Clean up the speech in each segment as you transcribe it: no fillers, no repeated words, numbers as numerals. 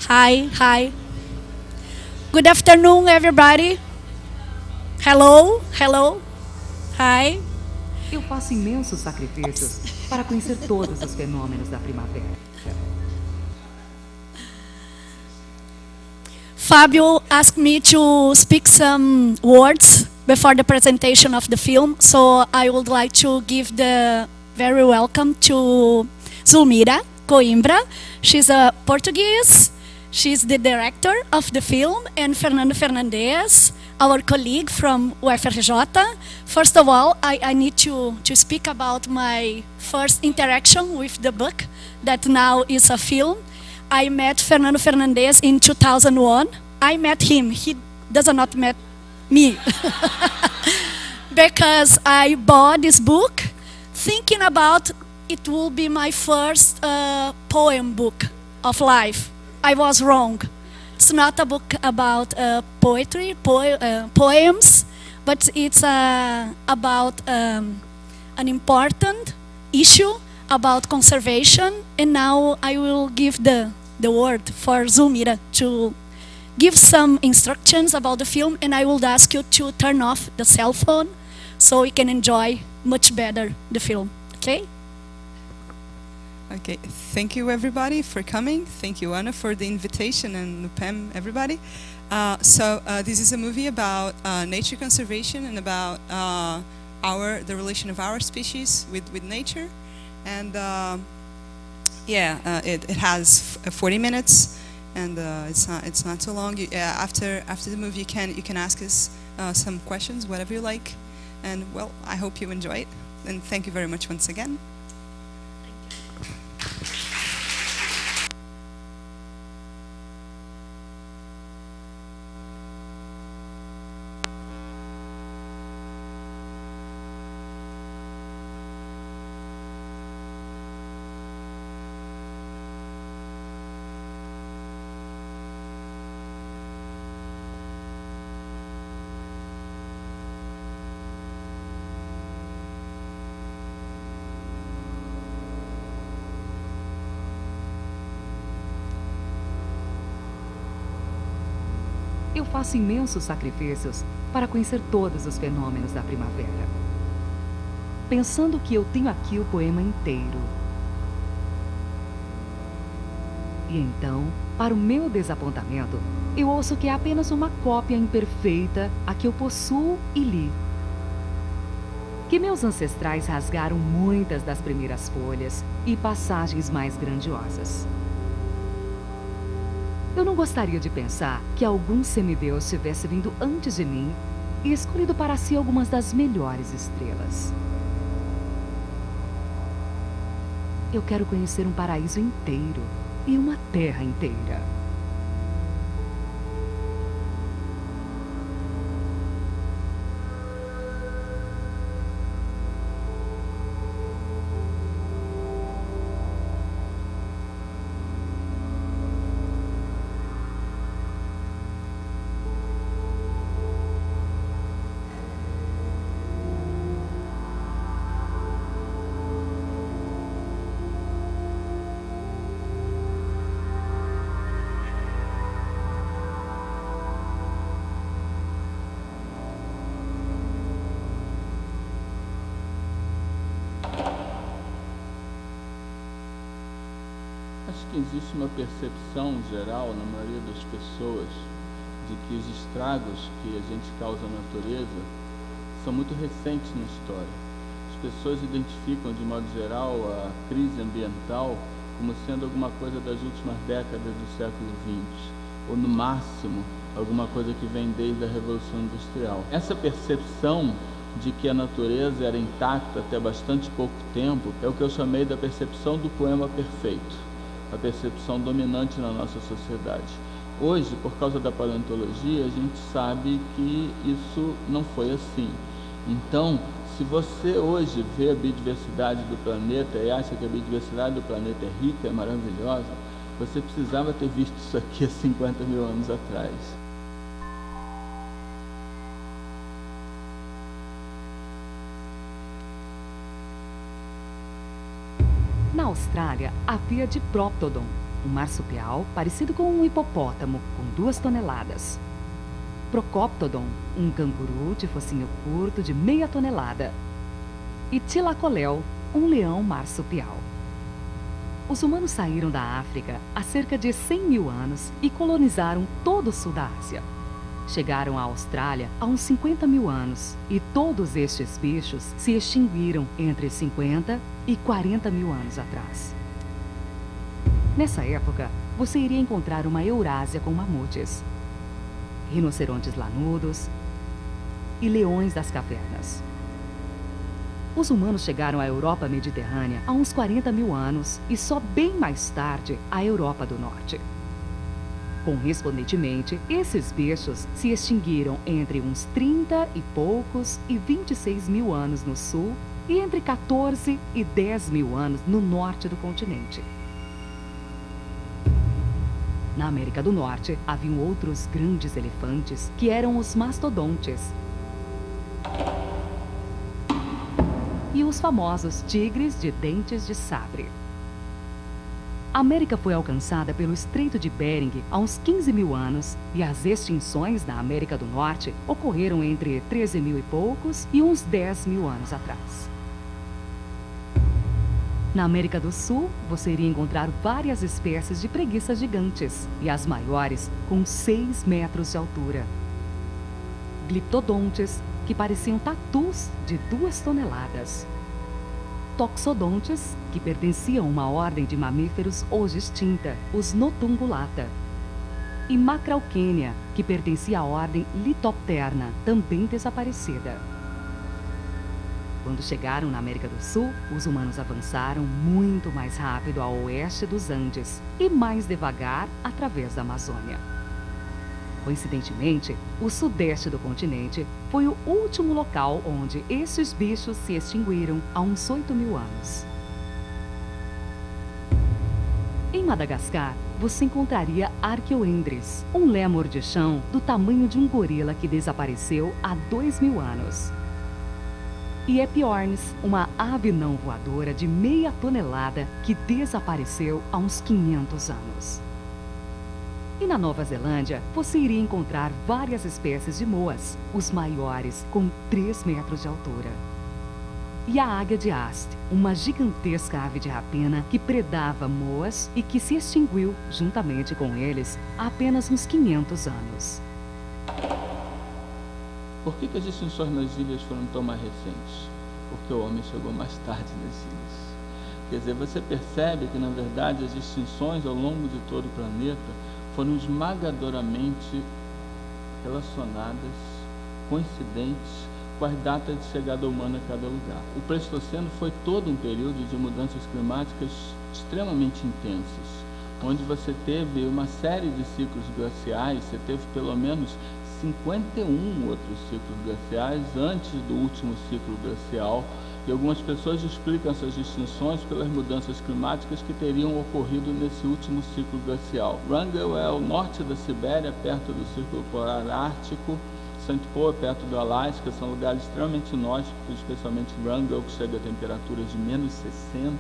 Hi, hi. Good afternoon, everybody. Hello, hello. Hi. Eu faço imensos sacrifícios para conhecer todos os fenômenos da primavera. Fabio asked me to speak some words before the presentation of the film, so I would like to give the very welcome to Zulmira Coimbra. She's a Portuguese. She's the director of the film, and Fernando Fernandez, our colleague from UFRJ. First of all, I need to speak about my first interaction with the book, that now is a film. I met Fernando Fernandez in 2001. I met him. He does not met me. Because I bought this book thinking about it will be my first poem book of life. I was wrong. It's not a book about poetry, poems, but it's about an important issue about conservation. And now I will give the word for Zulmira to give some instructions about the film, and I will ask you to turn off the cell phone so we can enjoy much better the film, okay? Okay, thank you everybody for coming. Thank you, Anna, for the invitation, and NUPEM, everybody. This is a movie about nature conservation and about the relation of our species with nature. And it has 40 minutes, and it's not too long. After the movie, you can ask us some questions, whatever you like. And well, I hope you enjoy it. And thank you very much once again. Eu faço imensos sacrifícios para conhecer todos os fenômenos da primavera. Pensando que eu tenho aqui o poema inteiro. E então, para o meu desapontamento, eu ouço que é apenas uma cópia imperfeita a que eu possuo e li. Que meus ancestrais rasgaram muitas das primeiras folhas e passagens mais grandiosas. Eu não gostaria de pensar que algum semideus tivesse vindo antes de mim e escolhido para si algumas das melhores estrelas. Eu quero conhecer um paraíso inteiro e uma terra inteira. Acho que existe uma percepção geral na maioria das pessoas de que os estragos que a gente causa à natureza são muito recentes na história. As pessoas identificam, de modo geral, a crise ambiental como sendo alguma coisa das últimas décadas do século XX, ou no máximo, alguma coisa que vem desde a Revolução Industrial. Essa percepção de que a natureza era intacta até bastante pouco tempo é o que eu chamei da percepção do poema perfeito, a percepção dominante na nossa sociedade. Hoje, por causa da paleontologia, a gente sabe que isso não foi assim. Então, se você hoje vê a biodiversidade do planeta e acha que a biodiversidade do planeta é rica, é maravilhosa, você precisava ter visto isso aqui há 50 mil anos atrás. Na Austrália, havia Diprotodon, um marsupial parecido com um hipopótamo com 2 toneladas. Procoptodon, um canguru de focinho curto de meia tonelada. E Tilacoléu, um leão marsupial. Os humanos saíram da África há cerca de 100 mil anos e colonizaram todo o sul da Ásia. Chegaram à Austrália há uns 50 mil anos e todos estes bichos se extinguiram entre 50 e 40 mil anos atrás. Nessa época, você iria encontrar uma Eurásia com mamutes, rinocerontes lanudos e leões das cavernas. Os humanos chegaram à Europa mediterrânea há uns 40 mil anos e só bem mais tarde à Europa do Norte. Correspondentemente, esses bichos se extinguiram entre uns 30 e poucos e 26 mil anos no sul e entre 14 e 10 mil anos no norte do continente. Na América do Norte, haviam outros grandes elefantes, que eram os mastodontes. E os famosos tigres de dentes de sabre. A América foi alcançada pelo Estreito de Bering há uns 15 mil anos e as extinções na América do Norte ocorreram entre 13 mil e poucos e uns 10 mil anos atrás. Na América do Sul, você iria encontrar várias espécies de preguiças gigantes, e as maiores com 6 metros de altura. Gliptodontes, que pareciam tatus de 2 toneladas. Toxodontes, que pertenciam a uma ordem de mamíferos hoje extinta, os Notungulata. E Macrauchenia, que pertencia à ordem Litopterna, também desaparecida. Quando chegaram na América do Sul, os humanos avançaram muito mais rápido ao oeste dos Andes e mais devagar através da Amazônia. Coincidentemente, o sudeste do continente foi o último local onde esses bichos se extinguiram há uns 8 mil anos. Em Madagascar, você encontraria Arqueoendres, um lémur de chão do tamanho de um gorila que desapareceu há 2 mil anos. E Epiornis, uma ave não voadora de meia tonelada que desapareceu há uns 500 anos. E na Nova Zelândia, você iria encontrar várias espécies de moas, os maiores com 3 metros de altura. E a águia de Ast, uma gigantesca ave de rapina que predava moas e que se extinguiu juntamente com eles há apenas uns 500 anos. Por que as extinções nas ilhas foram tão mais recentes? Porque o homem chegou mais tarde nas ilhas. Quer dizer, você percebe que, na verdade, as extinções ao longo de todo o planeta foram esmagadoramente relacionadas, coincidentes com as datas de chegada humana a cada lugar. O Pleistoceno foi todo um período de mudanças climáticas extremamente intensas, onde você teve uma série de ciclos glaciais, você teve pelo menos 51 outros ciclos glaciais antes do último ciclo glacial, e algumas pessoas explicam essas extinções pelas mudanças climáticas que teriam ocorrido nesse último ciclo glacial. Wrangell é ao norte da Sibéria, perto do Círculo Polar Ártico. St. Paul é perto do Alasca, são lugares extremamente inóspitos, especialmente Wrangell, que chega a temperaturas de menos 60.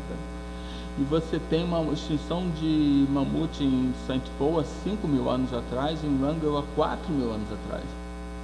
E você tem uma extinção de mamute em St. Paul há 5 mil anos atrás e em Wrangell há 4 mil anos atrás.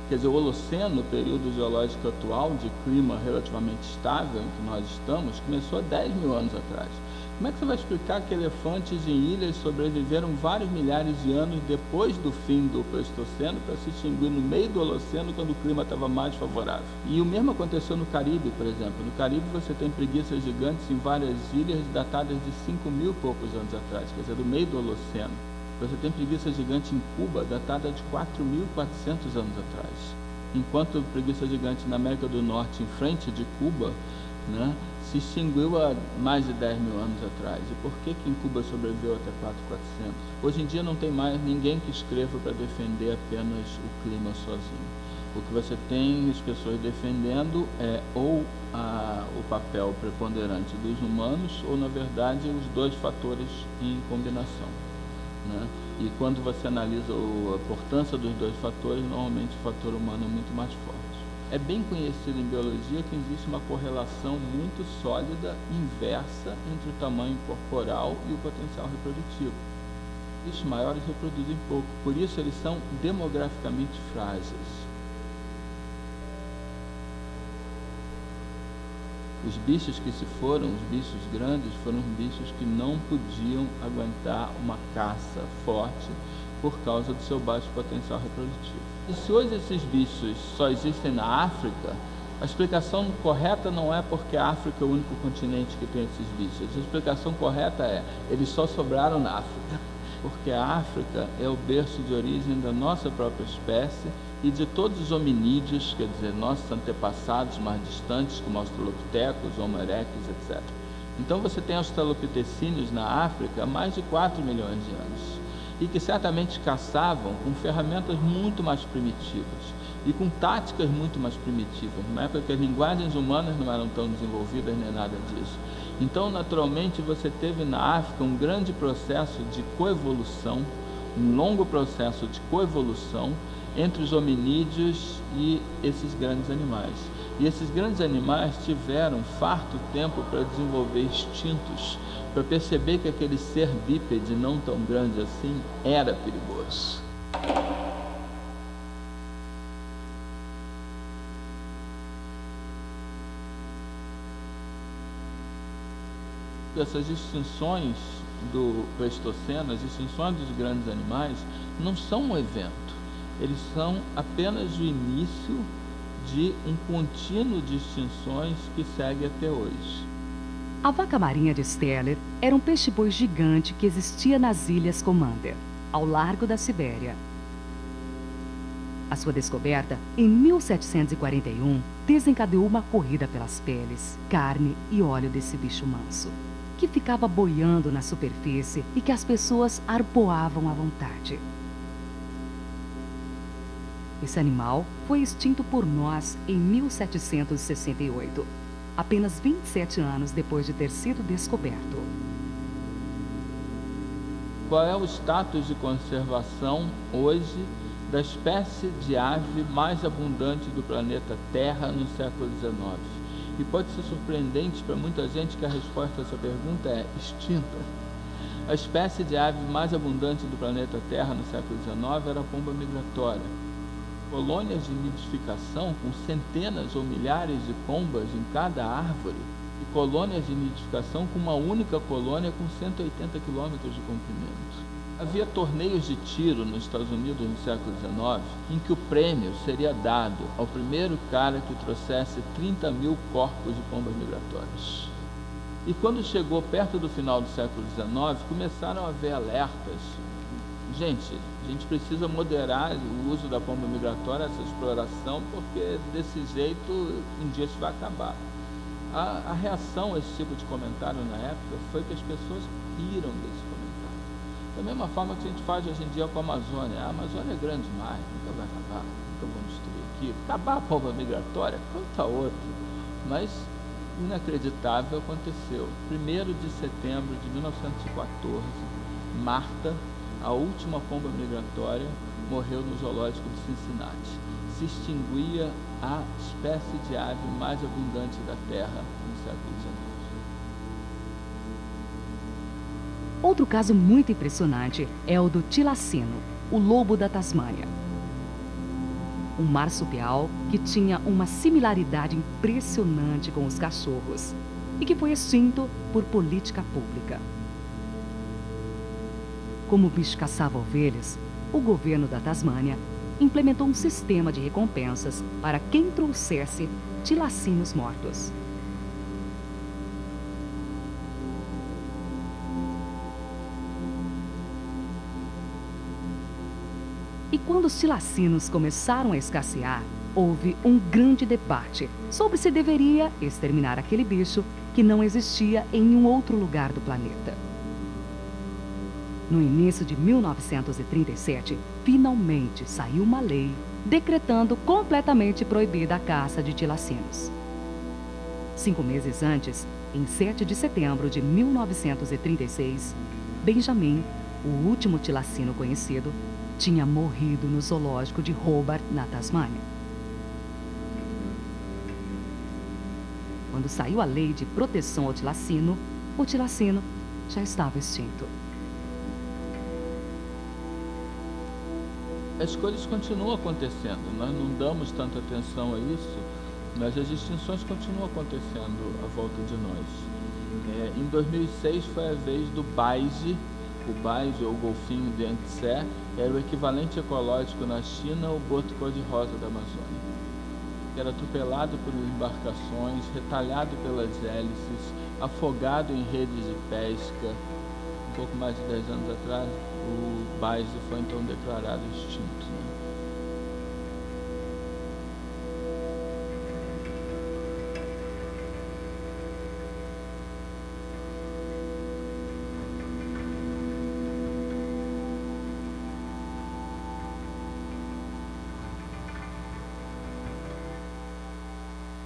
Quer dizer, o Holoceno, o período geológico atual de clima relativamente estável em que nós estamos, começou há 10 mil anos atrás. Como é que você vai explicar que elefantes em ilhas sobreviveram vários milhares de anos depois do fim do Pleistoceno para se extinguir no meio do Holoceno quando o clima estava mais favorável? E o mesmo aconteceu no Caribe, por exemplo. No Caribe você tem preguiças gigantes em várias ilhas datadas de 5 mil e poucos anos atrás, quer dizer, do meio do Holoceno. Você tem preguiça gigante em Cuba datada de 4.400 anos atrás. Enquanto preguiça gigante na América do Norte, em frente de Cuba, né, se extinguiu há mais de 10 mil anos atrás. E por que em Cuba sobreviveu até 4.400? Hoje em dia não tem mais ninguém que escreva para defender apenas o clima sozinho. O que você tem as pessoas defendendo é ou o papel preponderante dos humanos ou, na verdade, os dois fatores em combinação, né? E quando você analisa a importância dos dois fatores, normalmente o fator humano é muito mais forte. É bem conhecido em biologia que existe uma correlação muito sólida, inversa, entre o tamanho corporal e o potencial reprodutivo. Os maiores reproduzem pouco, por isso eles são demograficamente frágeis. Os bichos que se foram, os bichos grandes, foram os bichos que não podiam aguentar uma caça forte por causa do seu baixo potencial reprodutivo. E se hoje esses bichos só existem na África, a explicação correta não é porque a África é o único continente que tem esses bichos. A explicação correta é, eles só sobraram na África, porque a África é o berço de origem da nossa própria espécie e de todos os hominídeos, quer dizer, nossos antepassados mais distantes, como australopitecos, homo erectus, etc. Então você tem australopitecíneos na África há mais de 4 milhões de anos, e que certamente caçavam com ferramentas muito mais primitivas e com táticas muito mais primitivas, numa época que as linguagens humanas não eram tão desenvolvidas nem nada disso. Então, naturalmente, você teve na África um grande processo de coevolução, um longo processo de coevolução entre os hominídeos e esses grandes animais. E esses grandes animais tiveram farto tempo para desenvolver instintos, para perceber que aquele ser bípede não tão grande assim era perigoso. Essas extinções do Pleistoceno, as extinções dos grandes animais, não são um evento. Eles são apenas o início de um contínuo de extinções que segue até hoje. A vaca marinha de Steller era um peixe-boi gigante que existia nas Ilhas Commander, ao largo da Sibéria. A sua descoberta, em 1741, desencadeou uma corrida pelas peles, carne e óleo desse bicho manso, que ficava boiando na superfície e que as pessoas arpoavam à vontade. Esse animal foi extinto por nós em 1768, apenas 27 anos depois de ter sido descoberto. Qual é o status de conservação hoje da espécie de ave mais abundante do planeta Terra no século XIX? E pode ser surpreendente para muita gente que a resposta a essa pergunta é extinta. A espécie de ave mais abundante do planeta Terra no século XIX era a pomba migratória. Colônias de nidificação com centenas ou milhares de pombas em cada árvore e colônias de nidificação com uma única colônia com 180 quilômetros de comprimento. Havia torneios de tiro nos Estados Unidos no século XIX em que o prêmio seria dado ao primeiro cara que trouxesse 30 mil corpos de pombas migratórias. E quando chegou perto do final do século XIX, começaram a haver alertas. Gente, a gente precisa moderar o uso da pomba migratória, essa exploração, porque desse jeito um dia isso vai acabar. A reação a esse tipo de comentário na época foi que as pessoas riram desse comentário. Da mesma forma que a gente faz hoje em dia com a Amazônia. A Amazônia é grande demais, nunca vai acabar, nunca vamos destruir aquilo. Acabar a pomba migratória, quanto a outra. Mas inacreditável aconteceu. 1º de setembro de 1914, Marta, a última pomba migratória, morreu no zoológico de Cincinnati. Se extinguia a espécie de ave mais abundante da Terra no século XIX. Outro caso muito impressionante é o do tilacino, o lobo da Tasmânia. Um marsupial que tinha uma similaridade impressionante com os cachorros e que foi extinto por política pública. Como o bicho caçava ovelhas, o governo da Tasmânia implementou um sistema de recompensas para quem trouxesse tilacinos mortos. E quando os tilacinos começaram a escassear, houve um grande debate sobre se deveria exterminar aquele bicho que não existia em nenhum outro lugar do planeta. No início de 1937, finalmente saiu uma lei decretando completamente proibida a caça de tilacinos. 5 meses antes, em 7 de setembro de 1936, Benjamin, o último tilacino conhecido, tinha morrido no zoológico de Hobart, na Tasmânia. Quando saiu a lei de proteção ao tilacino, o tilacino já estava extinto. as coisas continuam acontecendo. Nós não damos tanta atenção a isso, mas as extinções continuam acontecendo à volta de nós. Em 2006 foi a vez do baise. O baise, ou golfinho de Yangtze, era o equivalente ecológico na China ao boto cor-de-rosa da Amazônia. Era atropelado por embarcações, retalhado pelas hélices, afogado em redes de pesca. Um pouco mais de 10 anos atrás, o baise foi então declarado extinto.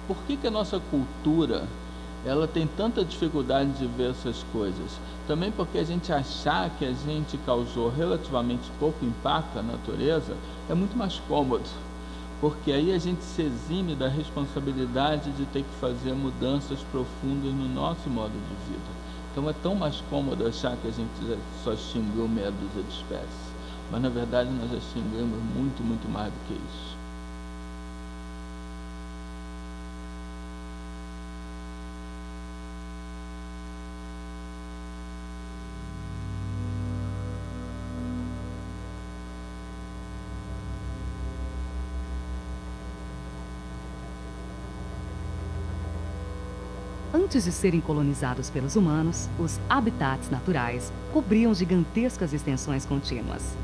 Por que a nossa cultura ela tem tanta dificuldade de ver essas coisas? Também porque a gente achar que a gente causou relativamente pouco impacto à natureza é muito mais cômodo, porque aí a gente se exime da responsabilidade de ter que fazer mudanças profundas no nosso modo de vida. Então é tão mais cômodo achar que a gente só extinguiu meia dúzia de espécies, mas na verdade nós extinguimos muito, muito mais do que isso. Antes de serem colonizados pelos humanos, os habitats naturais cobriam gigantescas extensões contínuas.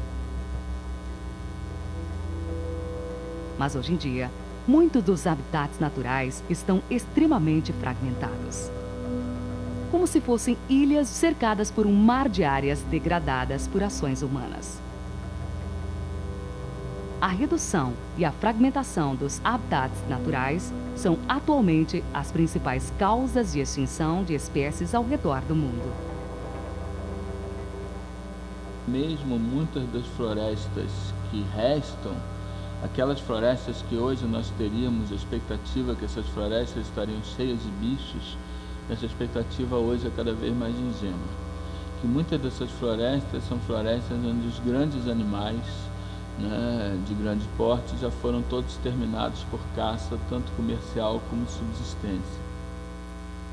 Mas hoje em dia, muitos dos habitats naturais estão extremamente fragmentados. Como se fossem ilhas cercadas por um mar de áreas degradadas por ações humanas. A redução e a fragmentação dos habitats naturais são atualmente as principais causas de extinção de espécies ao redor do mundo. Mesmo muitas das florestas que restam, aquelas florestas que hoje nós teríamos a expectativa que essas florestas estariam cheias de bichos, essa expectativa hoje é cada vez mais ingênua. Que muitas dessas florestas são florestas onde os grandes animais, de grande porte, já foram todos exterminados por caça, tanto comercial como subsistência.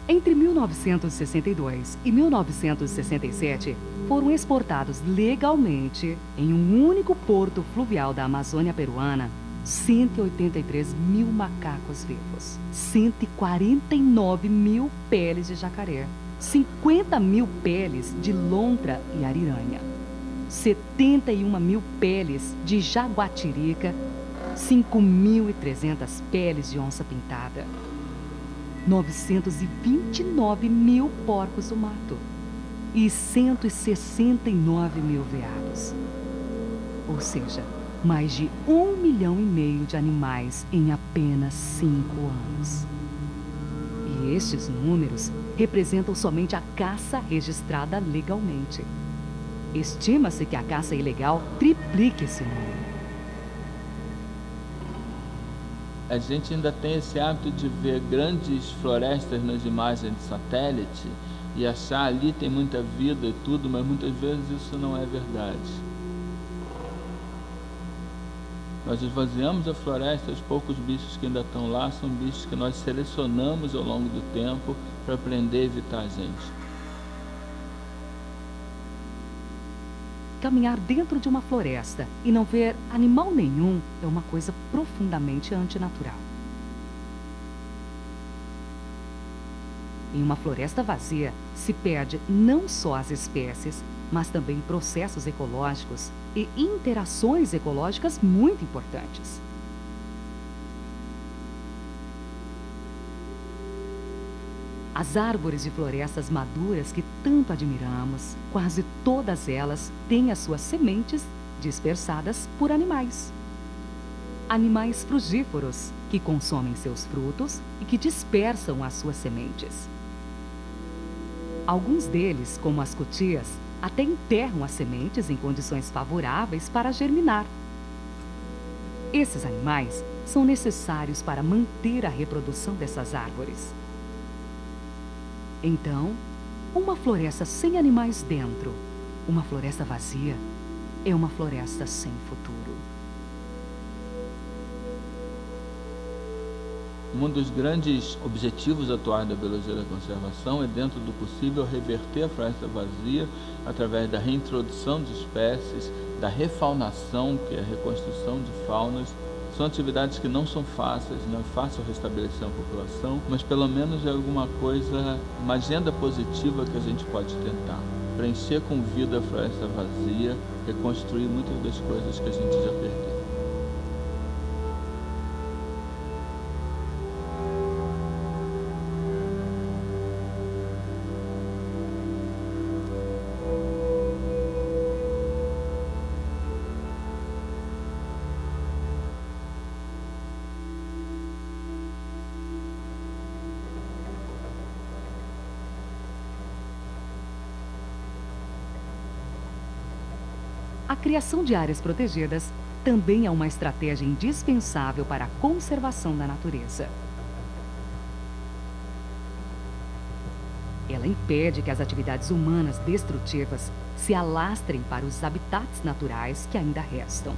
Entre 1962 e 1967, foram exportados legalmente, em um único porto fluvial da Amazônia peruana, 183 mil macacos vivos, 149 mil peles de jacaré, 50 mil peles de lontra e ariranha, 71 mil peles de jaguatirica, 5.300 peles de onça-pintada, 929 mil porcos do mato e 169 mil veados. Ou seja, mais de 1,5 milhão de animais em apenas 5 anos. E estes números representam somente a caça registrada legalmente. Estima-se que a caça ilegal triplique esse número. A gente ainda tem esse hábito de ver grandes florestas nas imagens de satélite e achar ali tem muita vida e tudo, mas muitas vezes isso não é verdade. Nós esvaziamos a floresta, os poucos bichos que ainda estão lá são bichos que nós selecionamos ao longo do tempo para aprender a evitar a gente. Caminhar dentro de uma floresta e não ver animal nenhum é uma coisa profundamente antinatural. Em uma floresta vazia, se perde não só as espécies, mas também processos ecológicos e interações ecológicas muito importantes. As árvores de florestas maduras que tanto admiramos, quase todas elas têm as suas sementes dispersadas por animais. Animais frugívoros que consomem seus frutos e que dispersam as suas sementes. Alguns deles, como as cutias, até enterram as sementes em condições favoráveis para germinar. Esses animais são necessários para manter a reprodução dessas árvores. Então, uma floresta sem animais dentro, uma floresta vazia, é uma floresta sem futuro. Um dos grandes objetivos atuais da biologia da conservação é, dentro do possível, reverter a floresta vazia através da reintrodução de espécies, da refaunação, que é a reconstrução de faunas. São atividades que não são fáceis, não é fácil restabelecer a população, mas pelo menos é alguma coisa, uma agenda positiva que a gente pode tentar. Preencher com vida a floresta vazia, reconstruir muitas das coisas que a gente já perdeu. A criação de áreas protegidas também é uma estratégia indispensável para a conservação da natureza. Ela impede que as atividades humanas destrutivas se alastrem para os habitats naturais que ainda restam.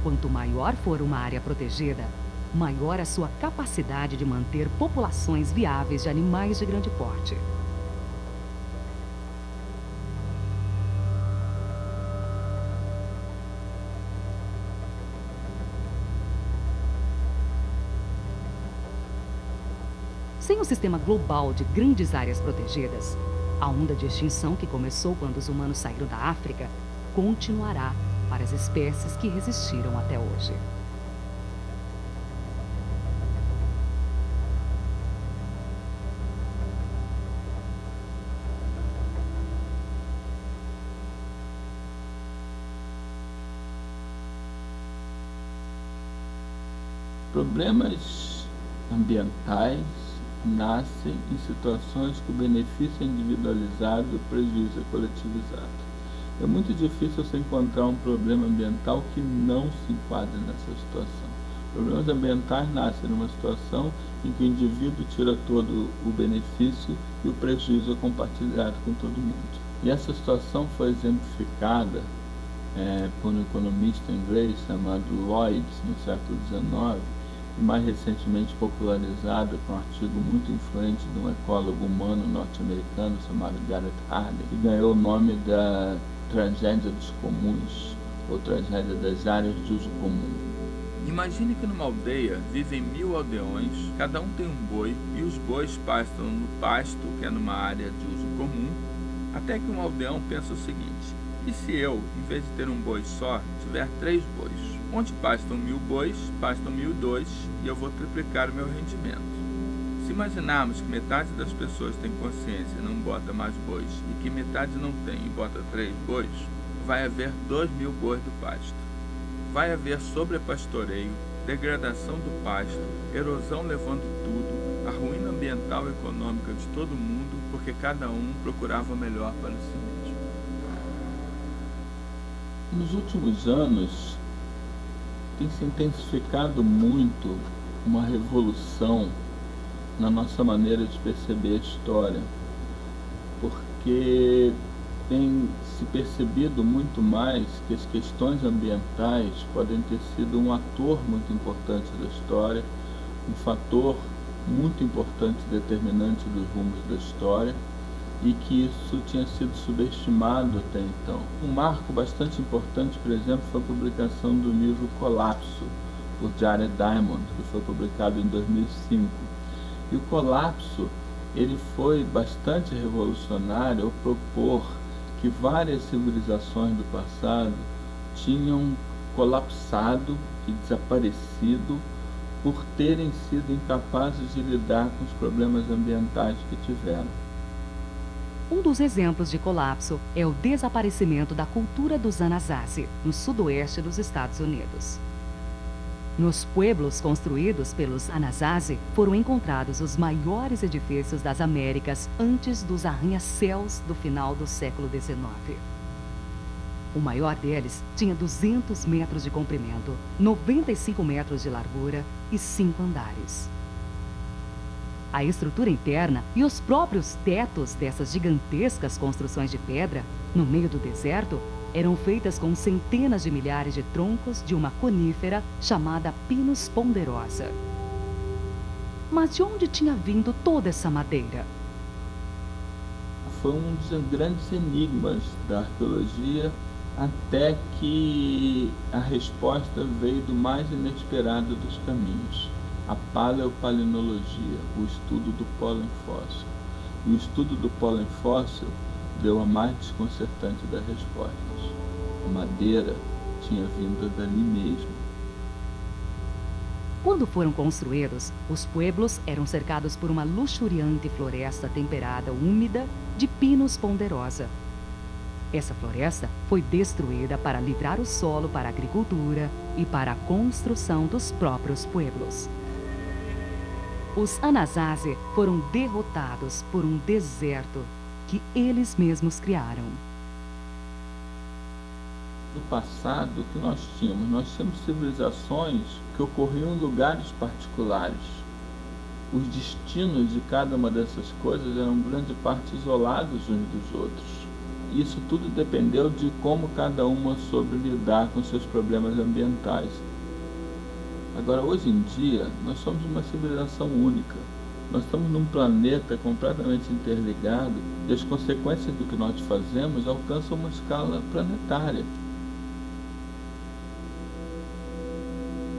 Quanto maior for uma área protegida, maior a sua capacidade de manter populações viáveis de animais de grande porte. Sem um sistema global de grandes áreas protegidas, a onda de extinção que começou quando os humanos saíram da África continuará para as espécies que resistiram até hoje. Problemas ambientais nascem em situações que o benefício é individualizado e o prejuízo é coletivizado. É muito difícil você encontrar um problema ambiental que não se enquadre nessa situação. Problemas ambientais nascem numa situação em que o indivíduo tira todo o benefício e o prejuízo é compartilhado com todo mundo. E essa situação foi exemplificada por um economista inglês chamado Lloyd, no século XIX, e mais recentemente popularizada por um artigo muito influente de um ecólogo humano norte-americano chamado Garrett Hardin, que ganhou o nome da tragédia dos comuns, ou tragédia das áreas de uso comum. Imagine que numa aldeia vivem 1000 aldeões, cada um tem um boi, e os bois pastam no pasto, que é numa área de uso comum, até que um aldeão pensa o seguinte: e se eu, em vez de ter um boi só, tiver 3 bois? Onde pastam 1000 bois, pastam 1002, e eu vou triplicar o meu rendimento. Se imaginarmos que metade das pessoas tem consciência e não bota mais bois, e que metade não tem e bota 3 bois, vai haver 2000 bois do pasto. Vai haver sobrepastoreio, degradação do pasto, erosão levando tudo, a ruína ambiental e econômica de todo mundo, porque cada um procurava o melhor para si mesmo. Nos últimos anos, tem se intensificado muito uma revolução na nossa maneira de perceber a história, porque tem se percebido muito mais que as questões ambientais podem ter sido um ator muito importante da história, um fator muito importante determinante dos rumos da história, e que isso tinha sido subestimado até então. Um marco bastante importante, por exemplo, foi a publicação do livro Colapso, por Jared Diamond, que foi publicado em 2005. E o colapso, ele foi bastante revolucionário ao propor que várias civilizações do passado tinham colapsado e desaparecido por terem sido incapazes de lidar com os problemas ambientais que tiveram. Um dos exemplos de colapso é o desaparecimento da cultura dos Anasazi, no sudoeste dos Estados Unidos. Nos pueblos construídos pelos Anasazi foram encontrados os maiores edifícios das Américas antes dos arranha-céus do final do século XIX. O maior deles tinha 200 metros de comprimento, 95 metros de largura e 5 andares. A estrutura interna e os próprios tetos dessas gigantescas construções de pedra, no meio do deserto, eram feitas com centenas de milhares de troncos de uma conífera chamada Pinus ponderosa. Mas de onde tinha vindo toda essa madeira? Foi um dos grandes enigmas da arqueologia, até que a resposta veio do mais inesperado dos caminhos, a paleopalinologia, o estudo do pólen fóssil. E o estudo do pólen fóssil deu a mais desconcertante das respostas. A madeira tinha vindo dali mesmo. Quando foram construídos, os pueblos eram cercados por uma luxuriante floresta temperada úmida de Pinus ponderosa. Essa floresta foi destruída para livrar o solo para a agricultura e para a construção dos próprios pueblos. Os Anasazi foram derrotados por um deserto que eles mesmos criaram. No passado, o que nós tínhamos? Nós tínhamos civilizações que ocorriam em lugares particulares. Os destinos de cada uma dessas coisas eram, em grande parte, isolados uns dos outros. Isso tudo dependeu de como cada uma soube lidar com seus problemas ambientais. Agora, hoje em dia, nós somos uma civilização única. Nós estamos num planeta completamente interligado e as consequências do que nós fazemos alcançam uma escala planetária.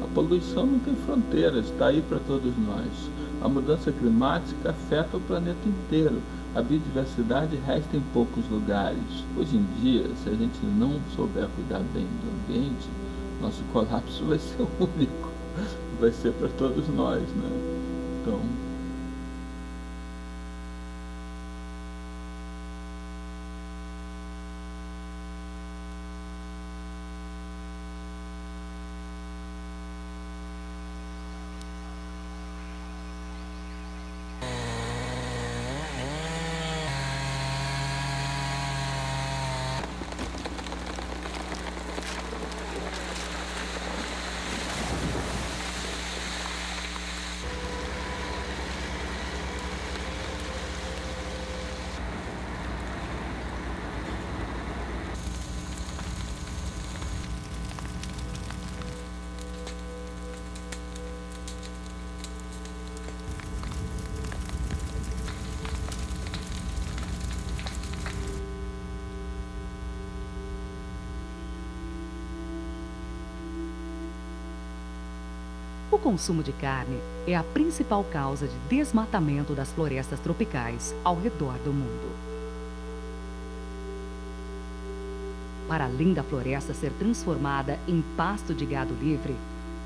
A poluição não tem fronteiras, está aí para todos nós. A mudança climática afeta o planeta inteiro. A biodiversidade resta em poucos lugares. Hoje em dia, se a gente não souber cuidar bem do ambiente, nosso colapso vai ser único. Vai ser para todos nós, né? Então... O consumo de carne é a principal causa de desmatamento das florestas tropicais ao redor do mundo. Para além da floresta ser transformada em pasto de gado livre,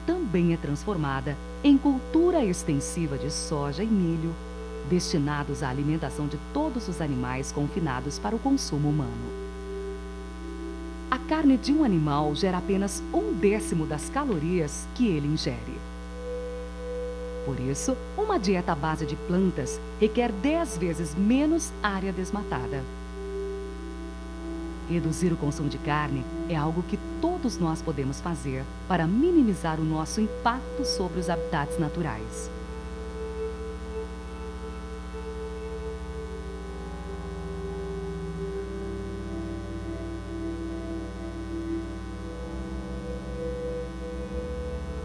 também é transformada em cultura extensiva de soja e milho, destinados à alimentação de todos os animais confinados para o consumo humano. A carne de um animal gera apenas 1/10 das calorias que ele ingere. Por isso, uma dieta à base de plantas requer 10 vezes menos área desmatada. Reduzir o consumo de carne é algo que todos nós podemos fazer para minimizar o nosso impacto sobre os habitats naturais.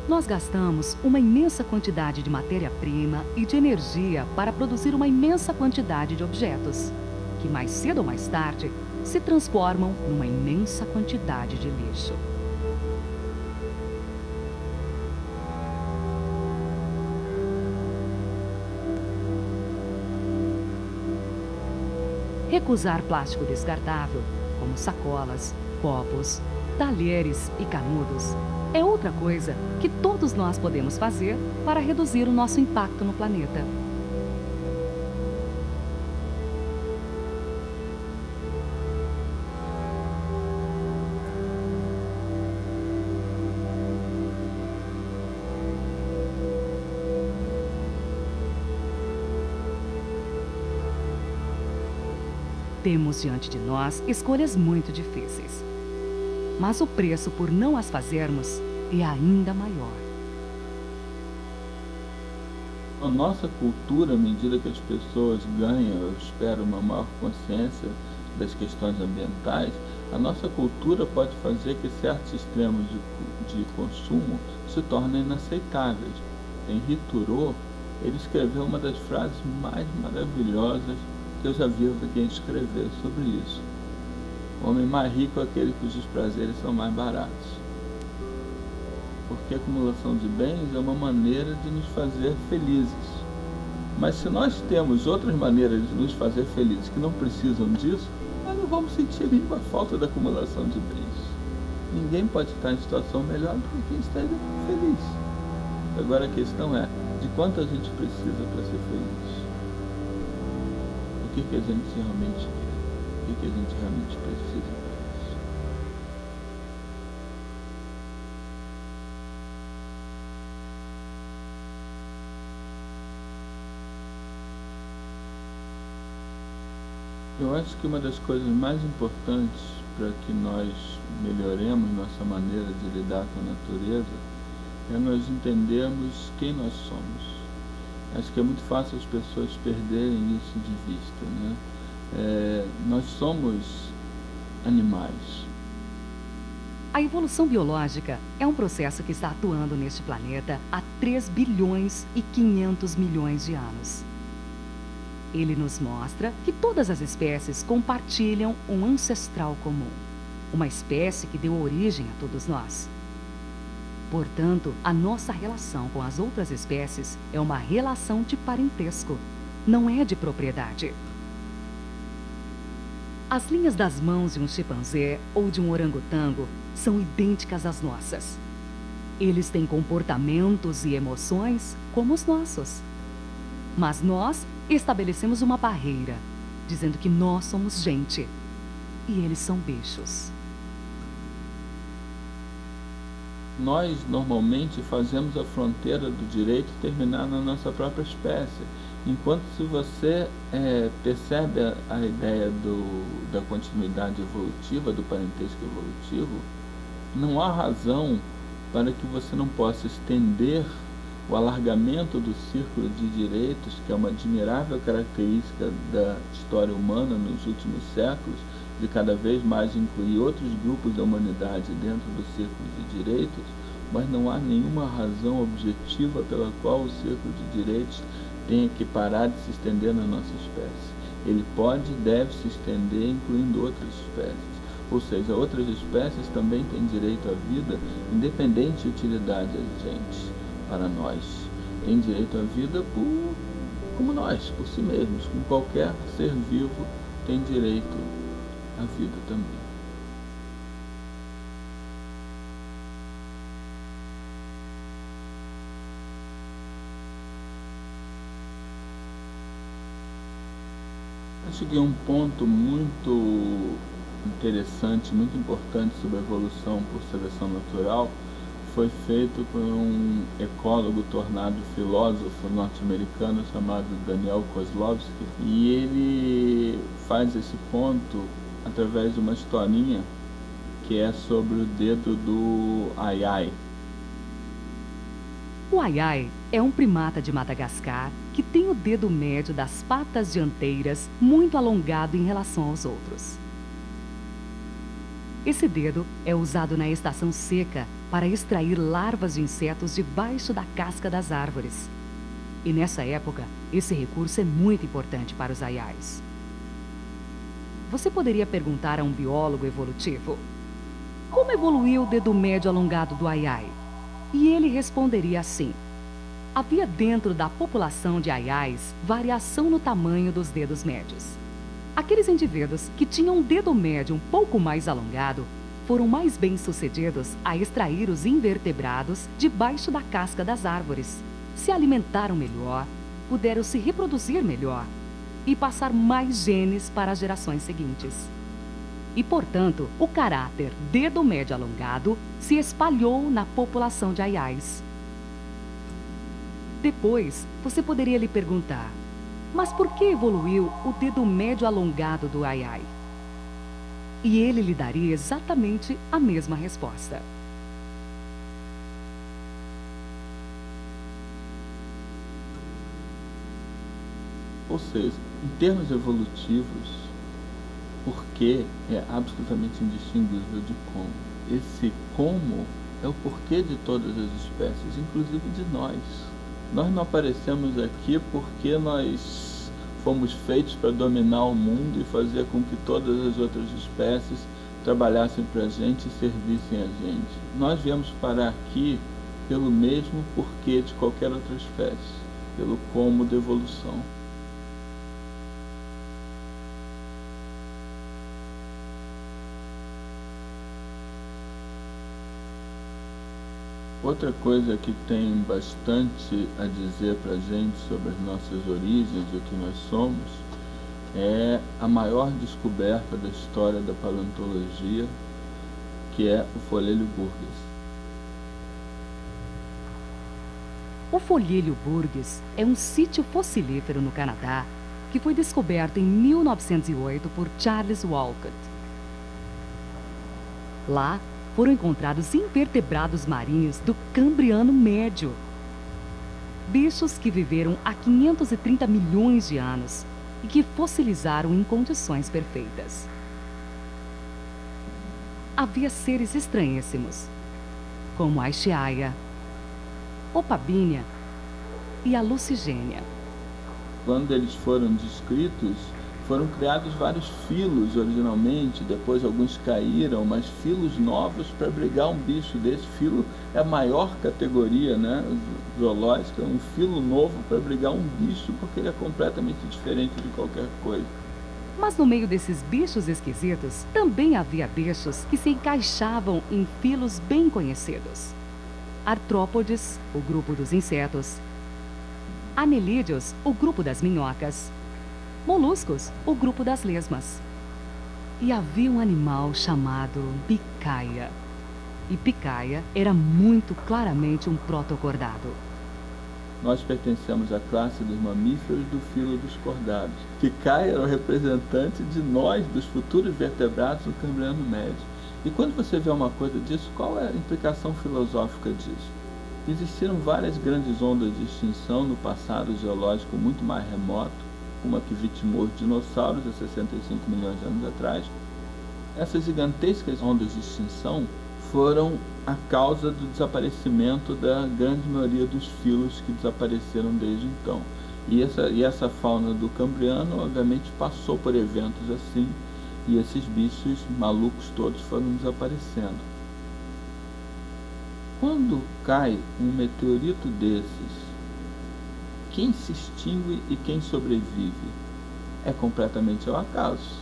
Nós gastamos uma imensa quantidade de matéria-prima e de energia para produzir uma imensa quantidade de objetos, que mais cedo ou mais tarde se transformam numa imensa quantidade de lixo. Recusar plástico descartável, como sacolas, copos, talheres e canudos, é outra coisa que todos nós podemos fazer para reduzir o nosso impacto no planeta. Temos diante de nós escolhas muito difíceis. mas o preço por não as fazermos é ainda maior. A nossa cultura, à medida que as pessoas ganham, eu espero, uma maior consciência das questões ambientais, a nossa cultura pode fazer que certos extremos de consumo se tornem inaceitáveis. Henri Thoreau, ele escreveu uma das frases mais maravilhosas que eu já vi alguém escrever sobre isso. O homem mais rico é aquele cujos prazeres são mais baratos. Porque a acumulação de bens é uma maneira de nos fazer felizes. Mas se nós temos outras maneiras de nos fazer felizes que não precisam disso, nós não vamos sentir nenhuma falta da acumulação de bens. Ninguém pode estar em situação melhor do que quem esteja feliz. Agora a questão é, de quanto a gente precisa para ser feliz? O que a gente realmente quer? O que a gente realmente precisa para isso? Eu acho que uma das coisas mais importantes para que nós melhoremos nossa maneira de lidar com a natureza é nós entendermos quem nós somos. Acho que é muito fácil as pessoas perderem isso de vista, né? Nós somos animais. A evolução biológica é um processo que está atuando neste planeta há 3 bilhões e 500 milhões de anos. Ele nos mostra que todas as espécies compartilham um ancestral comum, uma espécie que deu origem a todos nós. Portanto, a nossa relação com as outras espécies é uma relação de parentesco, não é de propriedade. As linhas das mãos de um chimpanzé ou de um orangotango são idênticas às nossas. Eles têm comportamentos e emoções como os nossos. Mas nós estabelecemos uma barreira, dizendo que nós somos gente e eles são bichos. Nós, normalmente, fazemos a fronteira do direito terminar na nossa própria espécie. Enquanto, se você percebe a ideia da continuidade evolutiva, do parentesco evolutivo, não há razão para que você não possa estender o alargamento do círculo de direitos, que é uma admirável característica da história humana nos últimos séculos, de cada vez mais incluir outros grupos da humanidade dentro do círculo de direitos, mas não há nenhuma razão objetiva pela qual o círculo de direitos tenha que parar de se estender na nossa espécie. Ele pode e deve se estender incluindo outras espécies. Ou seja, outras espécies também têm direito à vida, independente de utilidade a gente, para nós. Tem direito à vida como nós, por si mesmos, como qualquer ser vivo tem direito à vida também. Acho que um ponto muito interessante, muito importante sobre a evolução por seleção natural foi feito por um ecólogo tornado filósofo norte-americano chamado Daniel Kozlowski, e ele faz esse ponto através de uma historinha que é sobre o dedo do ai-ai. O ai-ai é um primata de Madagascar que tem o dedo médio das patas dianteiras muito alongado em relação aos outros. Esse dedo é usado na estação seca para extrair larvas de insetos debaixo da casca das árvores. E nessa época, esse recurso é muito importante para os ai-ais. Você poderia perguntar a um biólogo evolutivo: como evoluiu o dedo médio alongado do ai-ai? E ele responderia assim: havia dentro da população de ai-ais variação no tamanho dos dedos médios. Aqueles indivíduos que tinham um dedo médio um pouco mais alongado foram mais bem-sucedidos a extrair os invertebrados debaixo da casca das árvores, se alimentaram melhor, puderam se reproduzir melhor e passar mais genes para as gerações seguintes. E, portanto, o caráter dedo médio alongado se espalhou na população de ai-ais. Depois, você poderia lhe perguntar: mas por que evoluiu o dedo médio alongado do ai-ai? e ele lhe daria exatamente a mesma resposta. Ou seja, em termos evolutivos, porquê é absolutamente indistinguível de como. Esse como é o porquê de todas as espécies, inclusive de nós. Nós não aparecemos aqui porque nós fomos feitos para dominar o mundo e fazer com que todas as outras espécies trabalhassem para a gente e servissem a gente. Nós viemos parar aqui pelo mesmo porquê de qualquer outra espécie, pelo como da evolução. Outra coisa que tem bastante a dizer para a gente sobre as nossas origens e o que nós somos é a maior descoberta da história da paleontologia, que é o folhelho Burgess. O folhelho Burgess é um sítio fossilífero no Canadá que foi descoberto em 1908 por Charles Walcott. Lá foram encontrados invertebrados marinhos do Cambriano Médio. Bichos que viveram há 530 milhões de anos e que fossilizaram em condições perfeitas. Havia seres estranhíssimos, como a Ixiaia, Opabínia e a Lucigênia. Quando eles foram descritos, foram criados vários filos originalmente, depois alguns caíram, mas filos novos para abrigar um bicho desse. Filo é a maior categoria, né, zoológica, um filo novo para abrigar um bicho, porque ele é completamente diferente de qualquer coisa. Mas no meio desses bichos esquisitos, também havia bichos que se encaixavam em filos bem conhecidos. Artrópodes, o grupo dos insetos. Anelídeos, o grupo das minhocas. Moluscos, o grupo das lesmas. E havia um animal chamado picaia. E picaia era muito claramente um protocordado. Nós pertencemos à classe dos mamíferos do filo dos cordados. Picaia era o representante de nós, dos futuros vertebrados do Cambriano Médio. E quando você vê uma coisa disso, qual é a implicação filosófica disso? Existiram várias grandes ondas de extinção no passado geológico muito mais remoto, uma que vitimou os dinossauros há 65 milhões de anos atrás. Essas gigantescas ondas de extinção foram a causa do desaparecimento da grande maioria dos filos que desapareceram desde então. E essa fauna do Cambriano, obviamente, passou por eventos assim, e esses bichos malucos todos foram desaparecendo. Quando cai um meteorito desses, quem se extingue e quem sobrevive? É completamente ao acaso.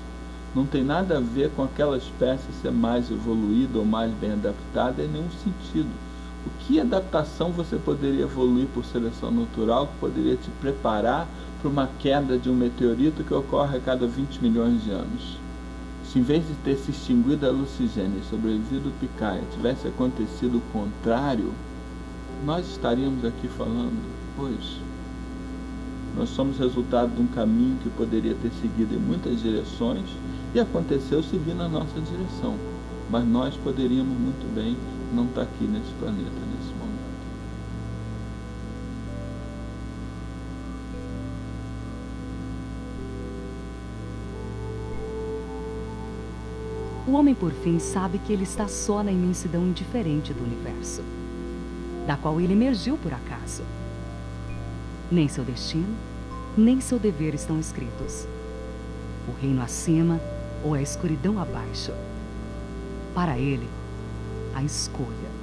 Não tem nada a ver com aquela espécie ser mais evoluída ou mais bem adaptada em nenhum sentido. O que adaptação você poderia evoluir por seleção natural que poderia te preparar para uma queda de um meteorito que ocorre a cada 20 milhões de anos? Se em vez de ter se extinguido a Lucigênia e sobrevivido o picaia tivesse acontecido o contrário, nós estaríamos aqui falando hoje. Nós somos resultado de um caminho que poderia ter seguido em muitas direções e aconteceu seguir na nossa direção. Mas nós poderíamos muito bem não estar aqui nesse planeta nesse momento. O homem, por fim, sabe que ele está só na imensidão indiferente do universo, da qual ele emergiu por acaso. Nem seu destino, nem seu dever estão escritos. O reino acima ou a escuridão abaixo. Para ele, a escolha.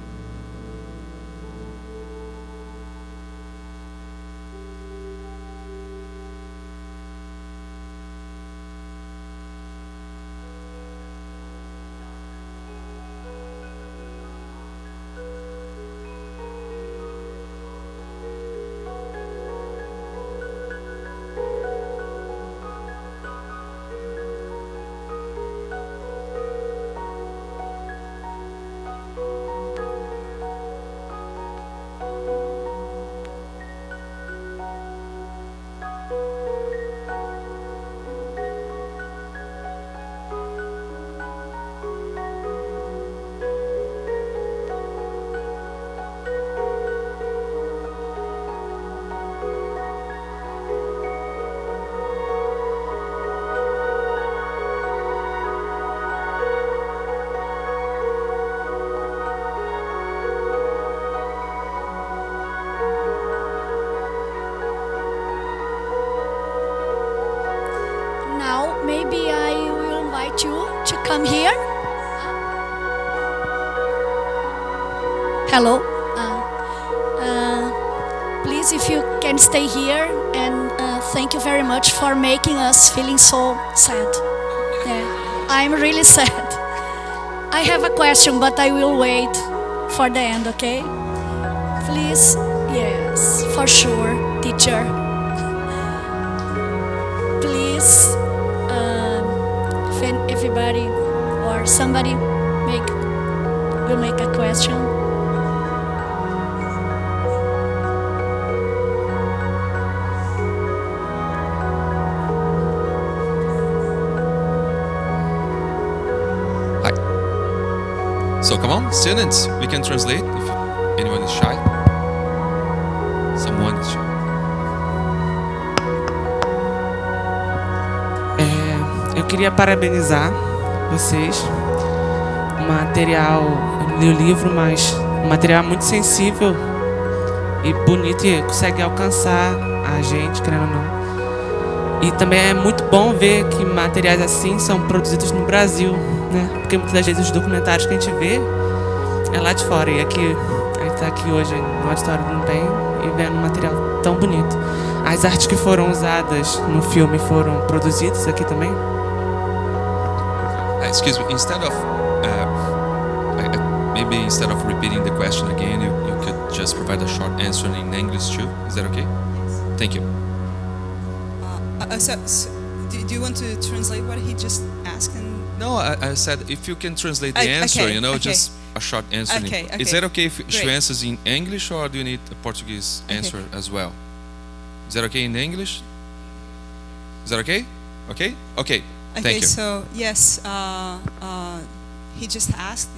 invite you to come here. Hello. Please, if you can stay here, and thank you very much for making us feeling so sad. Yeah, I'm really sad. I have a question, but I will wait for the end, okay? Please, yes, for sure, teacher. Please, if everybody or somebody will make a question. So come on, students, we can translate if anyone is shy. Someone is shy. Eu queria parabenizar vocês. O material, eu li o livro, mas um material muito sensível e bonito e consegue alcançar a gente, querendo ou não. E também é muito bom ver que materiais assim são produzidos no Brasil, né? Porque muitas das vezes os documentários que a gente vê é lá de fora. E aqui, a gente está aqui hoje no Auditório do NUPEM e vendo um material tão bonito. As artes que foram usadas no filme foram produzidas aqui também? Excuse me, maybe instead of repeating the question again, you could just provide a short answer in English too. Is that okay? Thank you. So do you want to translate what he just asked? No, I said if you can translate the answer, okay. just a short answer. Okay. Is that okay if she Great. answers in English, or do you need a Portuguese answer as well? Is that okay in English? Is that okay? Okay? Okay. Thank you. So yes, he just asked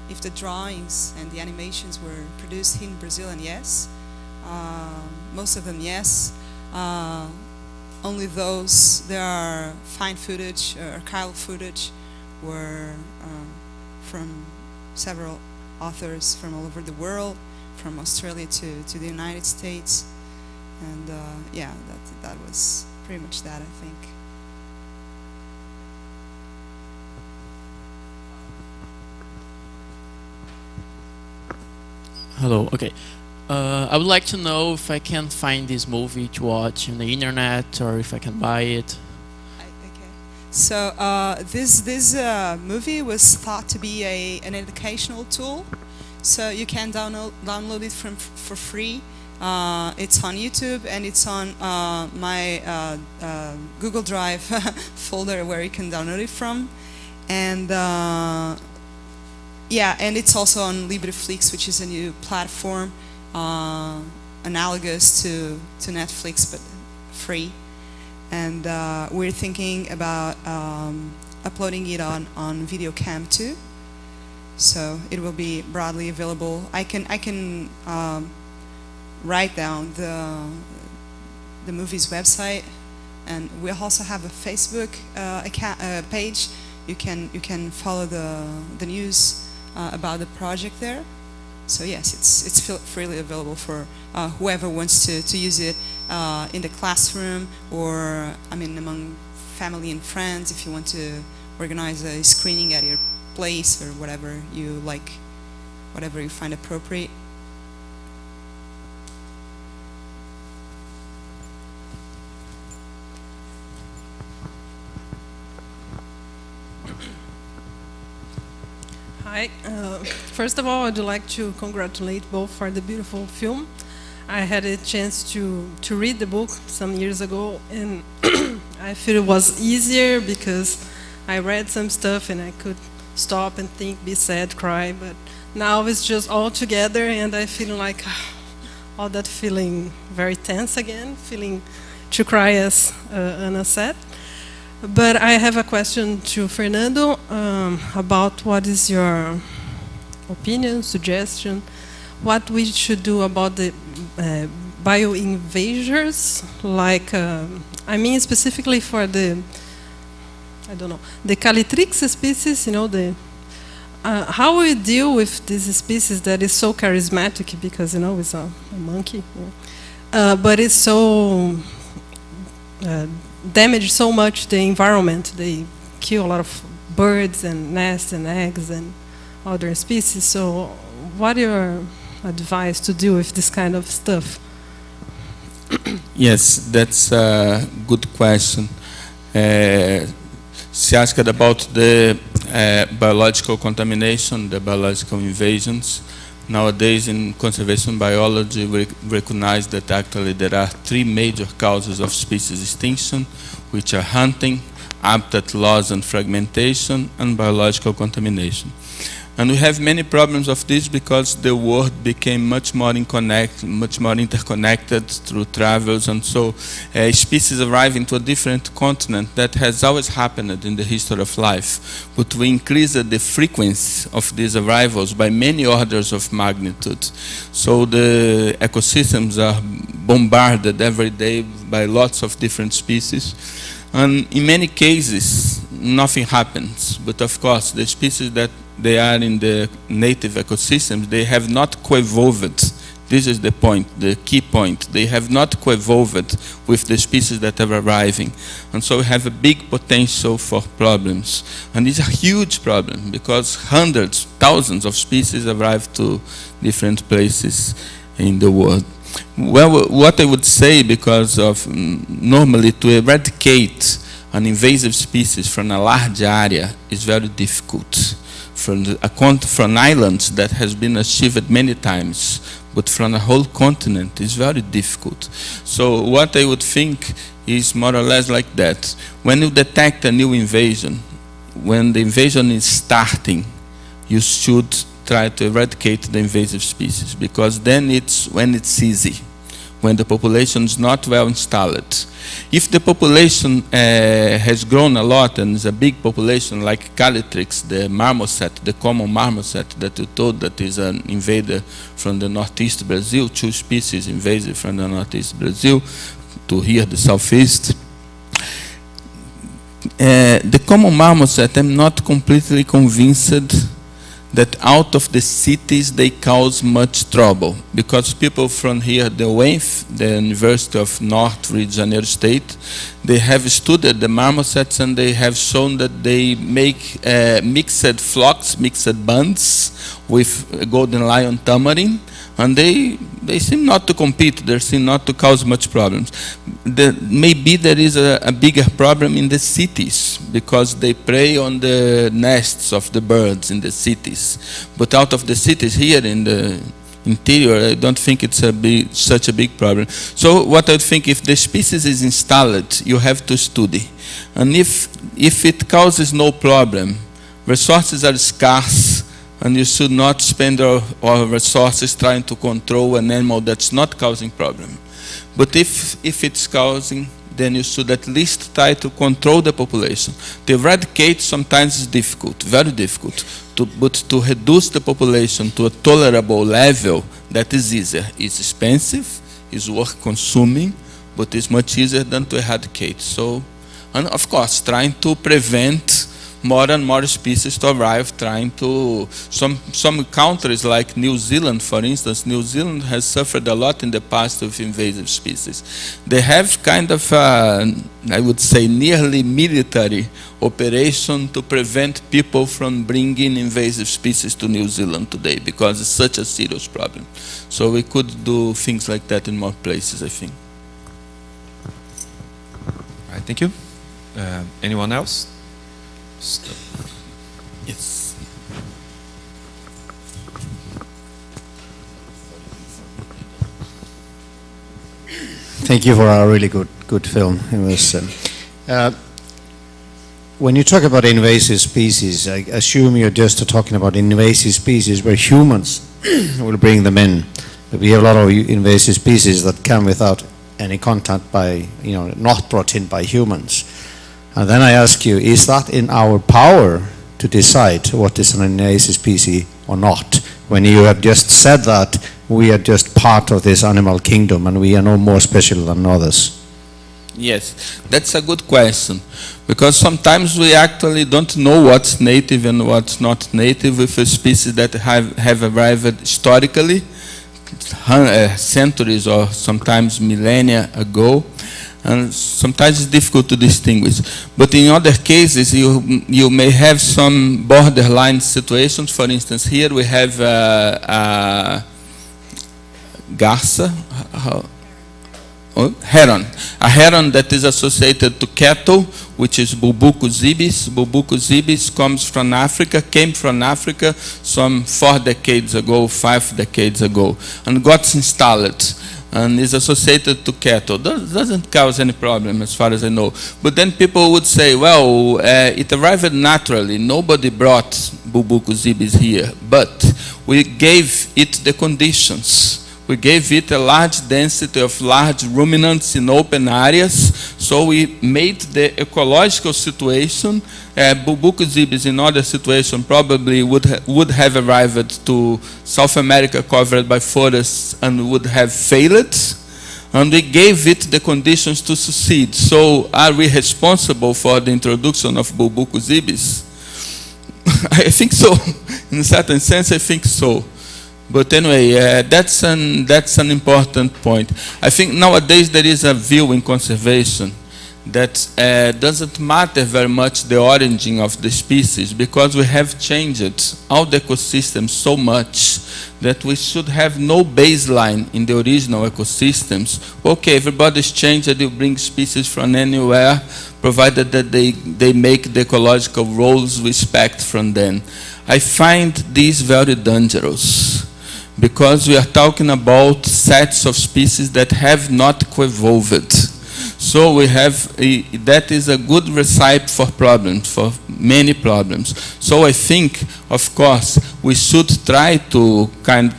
if the drawings and the animations were produced in Brazil, and yes, most of them yes. Only those there are fine footage, archival footage, were from several authors from all over the world, from Australia to the United States, and yeah, that was pretty much that, I think. Hello, okay. I would like to know if I can find this movie to watch on the internet, or if I can buy it. Okay. So this movie was thought to be an educational tool. So you can download it for free. It's on YouTube, and it's on my Google Drive folder where you can download it from. And yeah, and it's also on LibreFlix, which is a new platform analogous to Netflix, but free. And we're thinking about uploading it on VideoCam too. So it will be broadly available. I can write down the movie's website, and we also have a Facebook page. You can follow the news about the project there. So yes, it's freely available for whoever wants to use it in the classroom, or among family and friends, if you want to organize a screening at your place, or whatever you like, whatever you find appropriate. Hi. First of all, I'd like to congratulate both for the beautiful film. I had a chance to read the book some years ago, and I feel it was easier because I read some stuff and I could stop and think, be sad, cry, but now it's just all together, and I feel like all that feeling very tense again, feeling to cry, as Ana said. But I have a question to Fernando about what is your opinion, suggestion, what we should do about the bioinvaders, like, I mean specifically for the, I don't know, the Calitrix species, how we deal with this species that is so charismatic, because, it's a monkey, but it's so damage so much the environment. They kill a lot of birds and nests and eggs and other species. So what are your advice to deal with this kind of stuff? Yes, that's a good question. She asked about the biological contamination, the biological invasions. Nowadays in conservation biology we recognize that actually there are 3 major causes of species extinction, which are hunting, habitat loss and fragmentation, and biological contamination. And we have many problems of this because the world became much more interconnected through travels, and so species arriving to a different continent. That has always happened in the history of life, but we increased the frequency of these arrivals by many orders of magnitude. So the ecosystems are bombarded every day by lots of different species. And in many cases, nothing happens. But of course, the species that they are in the native ecosystems, they have not co-evolved. This is the point, the key point. They have not co-evolved with the species that are arriving. And so we have a big potential for problems. And it's a huge problem because hundreds, thousands of species arrive to different places in the world. Well, what I would say, because of normally to eradicate an invasive species from a large area is very difficult. From islands that has been achieved many times, but from a whole continent is very difficult. So what I would think is more or less like that. When you detect a new invasion, when the invasion is starting, you should try to eradicate the invasive species, because then it's when it's easy, when the population is not well installed. If the population has grown a lot and is a big population like Calitrix, the marmoset, the common marmoset that you told that is an invader from the northeast Brazil, 2 species invasive from the northeast Brazil to here the southeast. The common marmoset, I'm not completely convinced that out of the cities they cause much trouble, because people from here, the UFRJ, the University of North Rio de Janeiro State, they have studied the marmosets and they have shown that they make mixed flocks, mixed bands with golden lion tamarin, and they seem not to compete, they seem not to cause much problems. Maybe there is a bigger problem in the cities, because they prey on the nests of the birds in the cities. But out of the cities here in the interior, I don't think it's such a big problem. So what I think, if the species is installed, you have to study. And if it causes no problem, resources are scarce, and you should not spend our resources trying to control an animal that's not causing problem. But if it's causing, then you should at least try to control the population. To eradicate sometimes is difficult, very difficult. But to reduce the population to a tolerable level, that is easier. It's expensive, it's work consuming, but it's much easier than to eradicate. So, and of course, trying to prevent more and more species to arrive, trying to, some countries like New Zealand, for instance, New Zealand has suffered a lot in the past with invasive species. They have kind of, I would say, nearly military operation to prevent people from bringing invasive species to New Zealand today, because it's such a serious problem. So we could do things like that in more places, I think. All right, thank you. Anyone else? Yes. Thank you for a really good film. It was. When you talk about invasive species, I assume you're just talking about invasive species where humans will bring them in. But we have a lot of invasive species that come without any contact by, not brought in by humans. And then I ask you, is that in our power to decide what is an invasive species or not? When you have just said that we are just part of this animal kingdom and we are no more special than others. Yes, that's a good question, because sometimes we actually don't know what's native and what's not native with a species that have arrived historically, centuries or sometimes millennia ago. And sometimes it's difficult to distinguish. But in other cases, you may have some borderline situations. For instance, here we have a garça, heron. A heron that is associated to cattle, which is Bulbucus ibis. Bulbucus ibis came from Africa some 4 decades ago, 5 decades ago, and got installed and is associated to cattle. Doesn't cause any problem as far as I know. But then people would say, well, it arrived naturally. Nobody brought Bulbucus ibis here, but we gave it the conditions. We gave it a large density of large ruminants in open areas, so we made the ecological situation. Bulbucus ibis in other situation probably would have arrived to South America covered by forests and would have failed. And we gave it the conditions to succeed. So are we responsible for the introduction of Bulbucus ibis? I think so. In a certain sense, I think so. But anyway, that's an important point. I think nowadays there is a view in conservation that doesn't matter very much the origin of the species, because we have changed all the ecosystems so much that we should have no baseline in the original ecosystems. Okay, everybody's changed, you bring species from anywhere, provided that they make the ecological roles respect from them. I find this very dangerous, because we are talking about sets of species that have not co-evolved. So we have, that is a good recipe for problems, for many problems. So I think, of course, we should try to,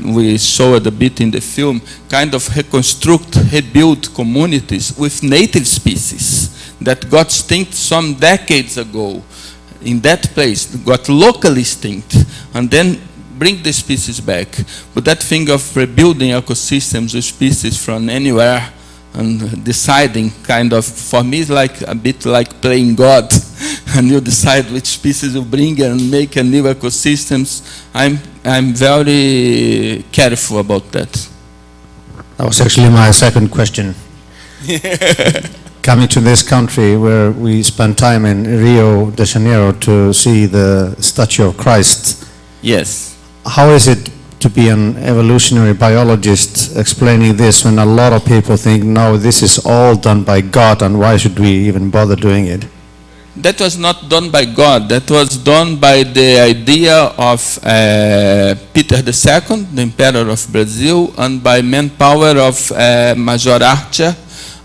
we show it a bit in the film, kind of rebuild communities with native species that got extinct some decades ago in that place, got locally extinct, and then bring the species back. But that thing of rebuilding ecosystems with species from anywhere and deciding, kind of, for me, is like a bit like playing God, and you decide which species you bring and make a new ecosystems. I'm very careful about that. That was actually my second question. Coming to this country where we spent time in Rio de Janeiro to see the statue of Christ. Yes. How is it to be an evolutionary biologist explaining this when a lot of people think, no, this is all done by God, and why should we even bother doing it? That was not done by God. That was done by the idea of Peter II, the Emperor of Brazil, and by manpower of Major Archer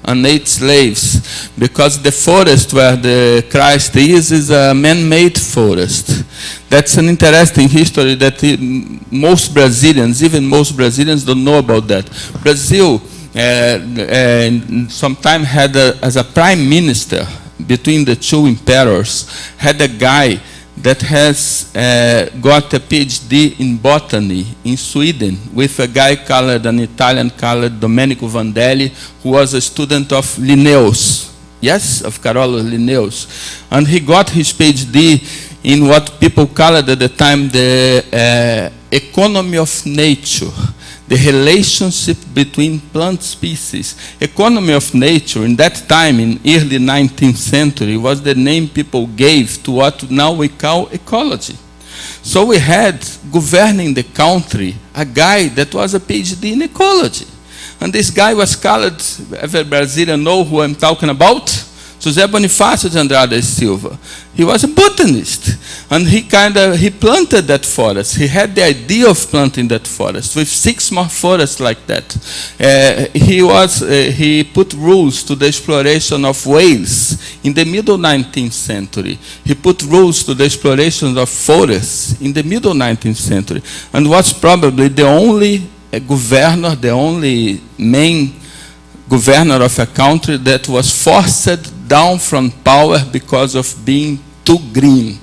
and 8 slaves, because the forest where the Christ is a man-made forest. That's an interesting history that most Brazilians, even most Brazilians, don't know about that. Brazil sometime had, as a prime minister, between the 2 emperors, had a guy that has got a PhD in botany in Sweden, with a guy called, an Italian called Domenico Vandelli, who was a student of Linnaeus, yes, of Carolus Linnaeus. And he got his PhD in what people called at the time the economy of nature, the relationship between plant species. Economy of nature, in that time, in early 19th century, was the name people gave to what now we call ecology. So we had, governing the country, a guy that was a PhD in ecology. And this guy was called, every Brazilian know who I'm talking about? José Bonifácio de Andrade e Silva. He was a botanist, and he planted that forest. He had the idea of planting that forest with 6 more forests like that. He put rules to the exploration of whales in the middle 19th century. He put rules to the exploration of forests in the middle 19th century, and was probably the only governor, the only main governor of a country that was forced down from power because of being too green,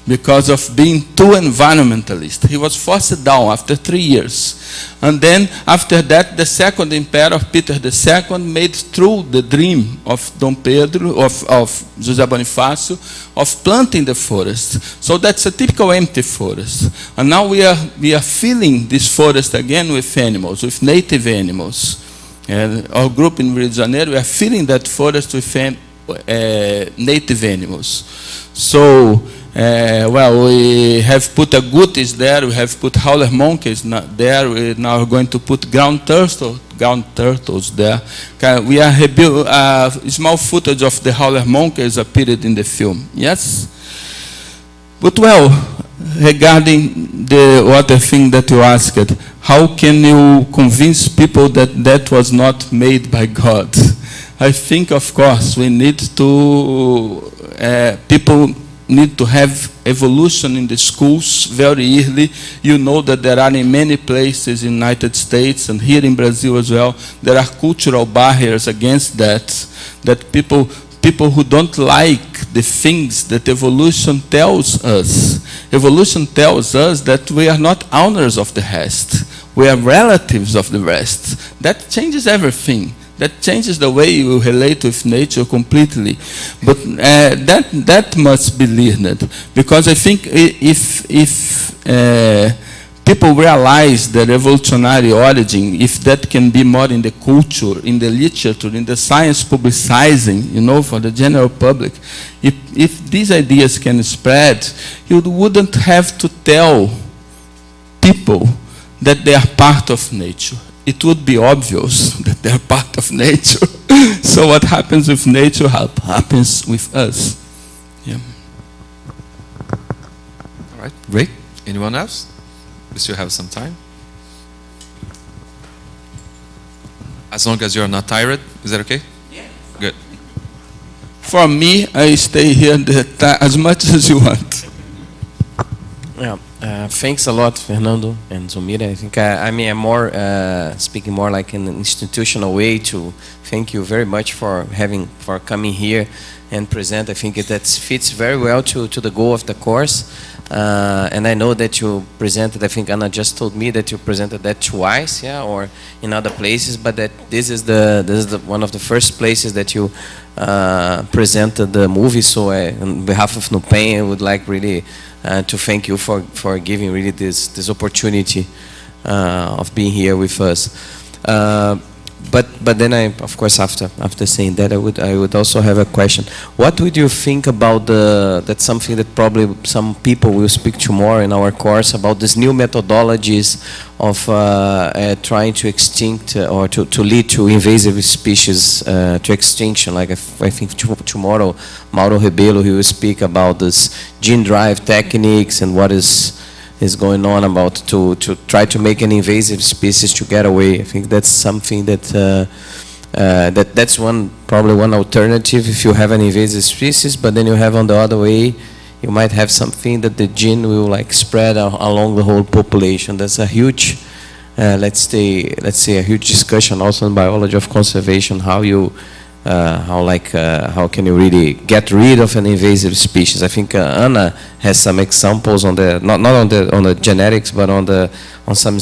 because of being too environmentalist. He was forced down after 3 years. And then after that, the second emperor, Peter II, made through the dream of Dom Pedro, of José Bonifácio, of planting the forest. So that's a typical empty forest. And now we are filling this forest again with animals, with native animals. our group in Rio de Janeiro, we are filling that forest with native animals. So, well, we have put agoutis there, we have put howler monkeys there, we now are going to put ground turtles there. We are small footage of the howler monkeys appeared in the film, yes? But well, regarding the other thing that you asked, how can you convince people that that was not made by God? I think, of course, we need to, people need to have evolution in the schools very early. You know that there are in many places in the United States and here in Brazil as well, there are cultural barriers against that people who don't like the things that evolution tells us. Evolution tells us that we are not owners of the rest. We are relatives of the rest. That changes everything. That changes the way you relate with nature completely. But that must be learned. Because I think if people realize the revolutionary origin, if that can be more in the culture, in the literature, in the science publicizing, you know, for the general public, if these ideas can spread, you wouldn't have to tell people that they are part of nature. It would be obvious that they are part of nature. So what happens with nature happens with us. Yeah. All right, great. Anyone else? We still have some time. As long as you're not tired, is that okay? Yeah. Good. For me, I stay here as much as you want. Yeah. Thanks a lot, Fernando and Zulmira. I think I'm more speaking more like in an institutional way to thank you very much for coming here and present. I think that fits very well to the goal of the course. And I know that you presented, I think Anna just told me that you presented that twice, yeah, or in other places, but that this is one of the first places that you presented the movie. So on behalf of NUPEM, I would like really to thank you for giving really this opportunity of being here with us. But then of course after saying that I would also have a question. What would you think about that's something that probably some people will speak to more in our course about these new methodologies of trying to extinct or to lead to invasive species to extinction. Like I think tomorrow Mauro Rebelo, he will speak about this gene drive techniques and what is going on about to try to make an invasive species to get away. I think that's something that that's probably one alternative if you have an invasive species, but then you have on the other way, you might have something that the gene will like spread along the whole population. That's a huge, let's say a huge discussion also in biology of conservation, how can you really get rid of an invasive species. I think Anna has some examples on the not on the genetics, but on some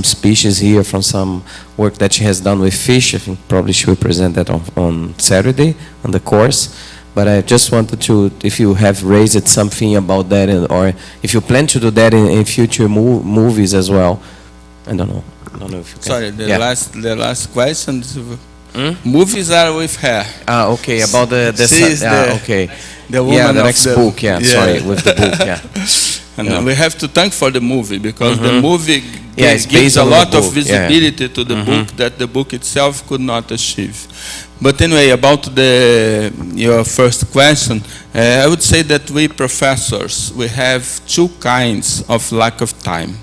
species here from some work that she has done with fish. I think probably she will present that on Saturday on the course. But I just wanted to, if you have raised something about that, or if you plan to do that in future movies as well. I don't know if you can. Sorry, the last question. Movies are with her. Okay, about okay. The woman the of next book, sorry, with the book, And we have to thank for the movie, because the movie gives a lot of visibility to the book that the book itself could not achieve. But anyway, about your first question, I would say that we professors, we have two kinds of lack of time.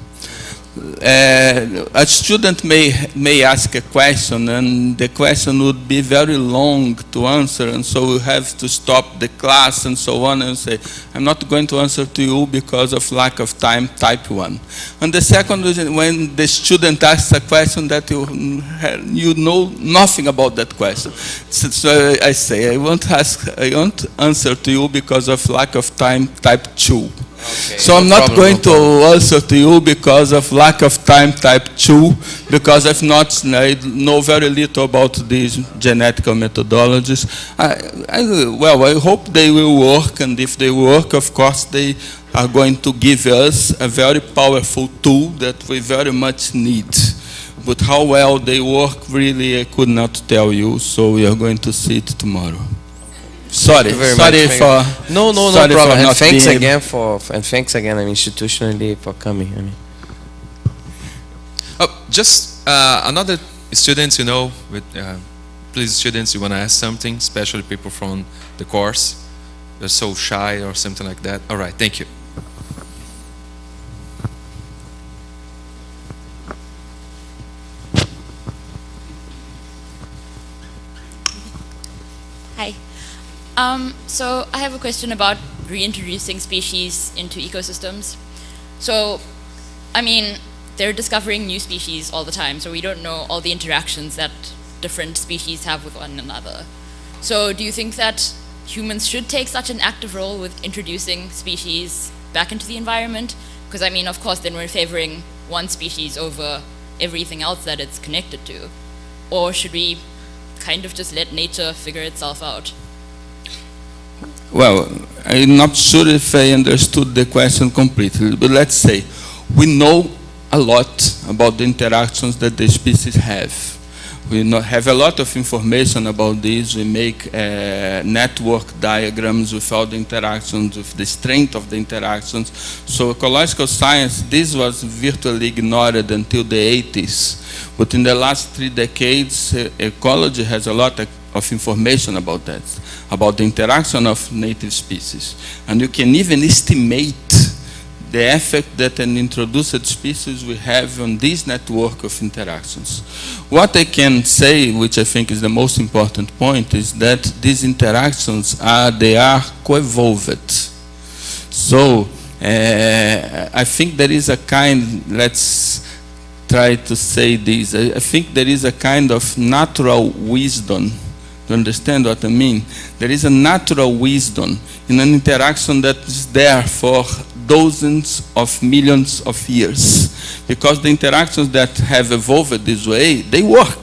A student may ask a question, and the question would be very long to answer, and so we have to stop the class and so on and say, I'm not going to answer to you because of lack of time, type 1. And the second is when the student asks a question that you know nothing about that question. So I say, I won't answer to you because of lack of time, type 2. Okay, so I'm not going to answer to you because of lack of time, type 2, because I know very little about these genetical methodologies. Well, I hope they will work, and if they work, of course, they are going to give us a very powerful tool that we very much need. But how well they work, really, I could not tell you. So we are going to see it tomorrow. Sorry, sorry for no sorry problem. for And not thanks being again institutionally for coming. I mean. Just another students, you know, with please students, you want to ask something, especially people from the course. They're so shy or something like that. All right, thank you. Hi. So I have a question about reintroducing species into ecosystems. So, I mean, they're discovering new species all the time, so we don't know all the interactions that different species have with one another. So do you think that humans should take such an active role with introducing species back into the environment? Because, I mean, of course, then we're favoring one species over everything else that it's connected to. Or should we kind of just let nature figure itself out? Well, I'm not sure if I understood the question completely, but let's say we know a lot about the interactions that the species have. We have a lot of information about this. We make network diagrams with all the interactions, with the strength of the interactions. So ecological science, this was virtually ignored until the 80s. But in the last 3 decades, ecology has a lot of information about that, about the interaction of native species. And you can even estimate the effect that an introduced species will have on this network of interactions. What I can say, which I think is the most important point, is that these interactions they are co-evolved. So I think there is a kind, let's try to say this, I think there is a kind of natural wisdom. You understand what I mean? There is a natural wisdom in an interaction that is there for dozens of millions of years, because the interactions that have evolved this way, they work.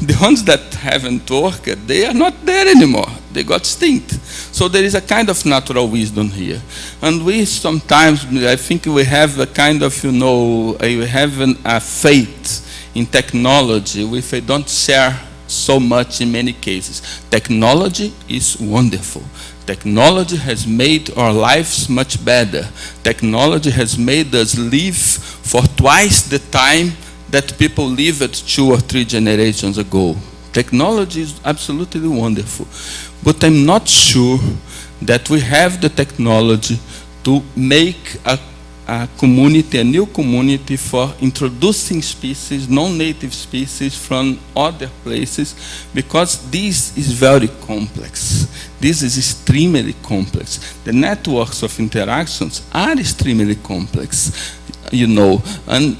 The ones that haven't worked, they are not there anymore. They got extinct. So there is a kind of natural wisdom here. And we sometimes, I think we have a kind of, you know, we have a faith in technology which we don't share so much in many cases. Technology is wonderful. Technology has made our lives much better. Technology has made us live for twice the time that people lived 2 or 3 generations ago. Technology is absolutely wonderful. But I'm not sure that we have the technology to make a community, a new community for introducing species, non-native species from other places, because this is very complex. This is extremely complex. The networks of interactions are extremely complex, you know. And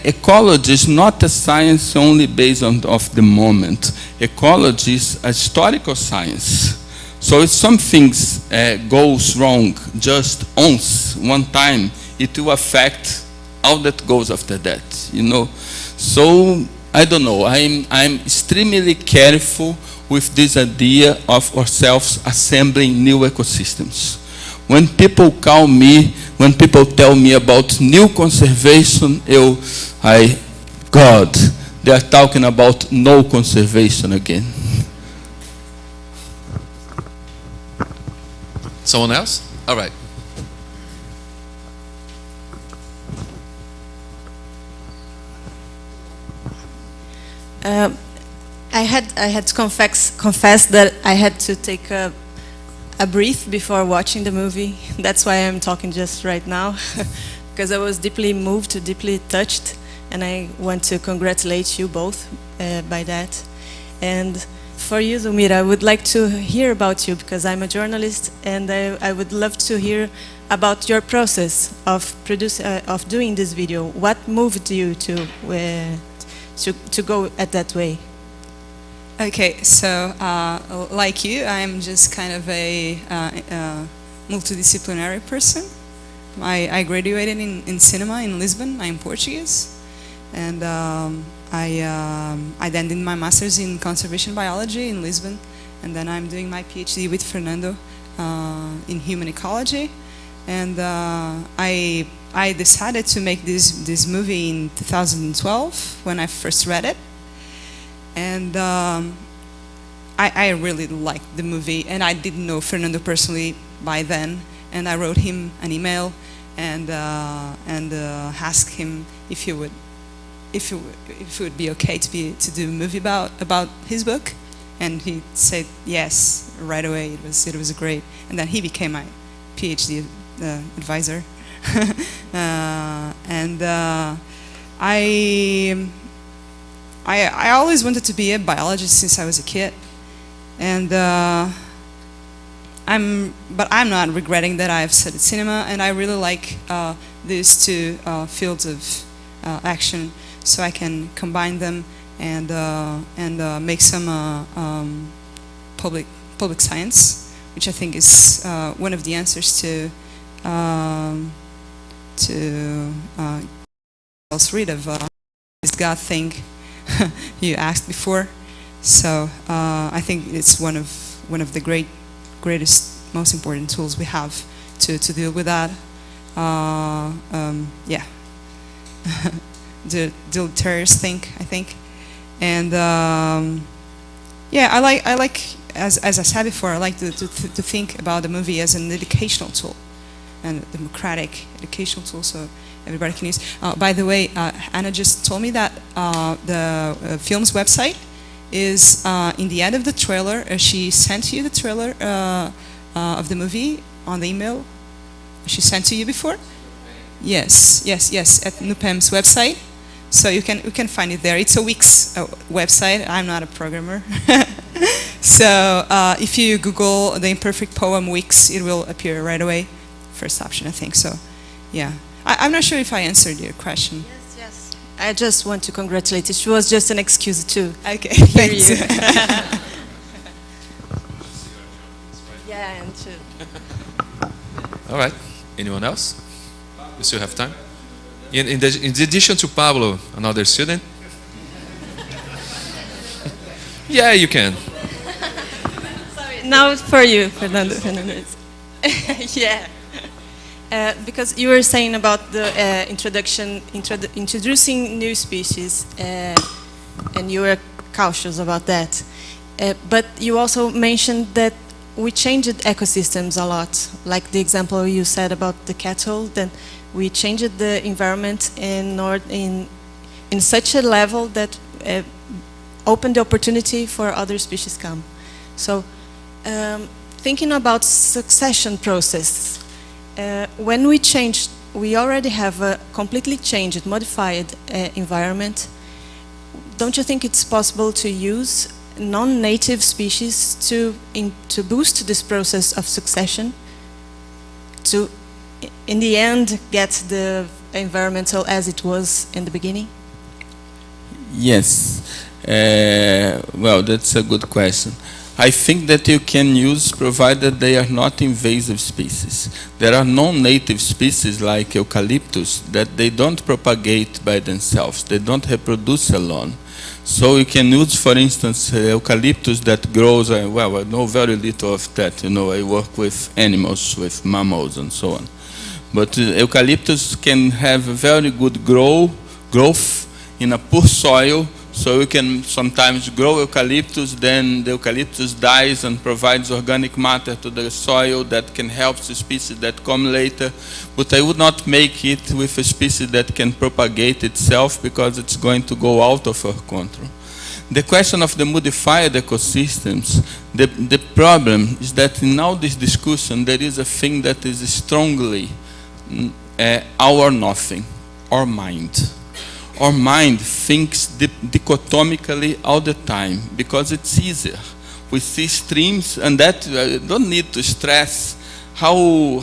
ecology is not a science only based on of the moment. Ecology is a historical science. So if something goes wrong just once, one time, it will affect all that goes after that, you know. So I don't know. I'm extremely careful with this idea of ourselves assembling new ecosystems. When people call me, when people tell me about new conservation, God, they are talking about no conservation again. Someone else? All right. I had to confess that I had to take a breath before watching the movie. That's why I'm talking just right now, because I was deeply moved, deeply touched, and I want to congratulate you both by that. And for you, Zulmira, I would like to hear about you, because I'm a journalist, and I would love to hear about your process of doing this video. What moved you to go at that way? Okay, so like you, I'm just kind of a multidisciplinary person. I graduated in cinema in Lisbon. I'm Portuguese, and I then did my master's in conservation biology in Lisbon, and then I'm doing my PhD with Fernando in human ecology. And I decided to make this movie in 2012 when I first read it. And I really liked the movie, and I didn't know Fernando personally by then. And I wrote him an email and asked him if it would be okay to do a movie about his book. And he said yes right away. It was great. And then he became my PhD advisor. I always wanted to be a biologist since I was a kid, and but I'm not regretting that I've studied cinema, and I really like these two fields of action, so I can combine them and make some public science, which I think is one of the answers to rid of this God thing you asked before. So I think it's one of the greatest, most important tools we have to deal with that. Yeah, the deleterious thing, I think. And yeah, I like as I said before, I like to think about the movie as an educational tool, and a democratic educational tool, so everybody can use. By the way, Anna just told me that the film's website is in the end of the trailer. She sent you the trailer of the movie on the email. She sent to you before? Yes, at NUPEM's website. So you can find it there. It's a Wix website. I'm not a programmer. So if you Google the Imperfect Poem Wix, it will appear right away. First option, I think. So, yeah. I'm not sure if I answered your question. Yes. I just want to congratulate you. It was just an excuse to hear you. Yeah, and to... All right. Anyone else? We still have time. In addition to Pablo, another student? Yeah, you can. Sorry, now for you, Fernando. Fernandez. Yeah. Because you were saying about the introducing new species, and you were cautious about that. But you also mentioned that we changed ecosystems a lot, like the example you said about the cattle. Then we changed the environment in such a level that opened the opportunity for other species come. So thinking about succession process. When we changed, we already have a completely changed, modified environment. Don't you think it's possible to use non-native species to boost this process of succession, to, in the end, get the environmental as it was in the beginning? Yes. Well, that's a good question. I think that you can use, provided they are not invasive species. There are non-native species like eucalyptus that they don't propagate by themselves. They don't reproduce alone. So you can use, for instance, eucalyptus that grows, well, I know very little of that. You know, I work with animals, with mammals and so on. But eucalyptus can have very good growth in a poor soil. So you can sometimes grow eucalyptus, then the eucalyptus dies and provides organic matter to the soil that can help the species that come later. But I would not make it with a species that can propagate itself, because it's going to go out of our control. The question of the modified ecosystems, the problem is that in all this discussion there is a thing that is strongly our nothing, our mind. Our mind thinks dichotomically all the time because it's easier. We see streams, and that don't need to stress how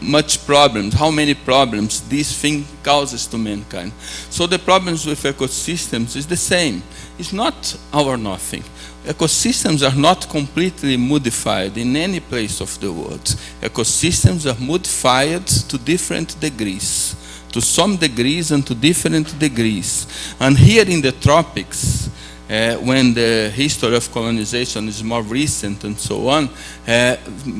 much problems, how many problems this thing causes to mankind. So the problems with ecosystems is the same. It's not our nothing. Ecosystems are not completely modified in any place of the world. Ecosystems are modified to different degrees. To some degrees and to different degrees. And here in the tropics, when the history of colonization is more recent and so on,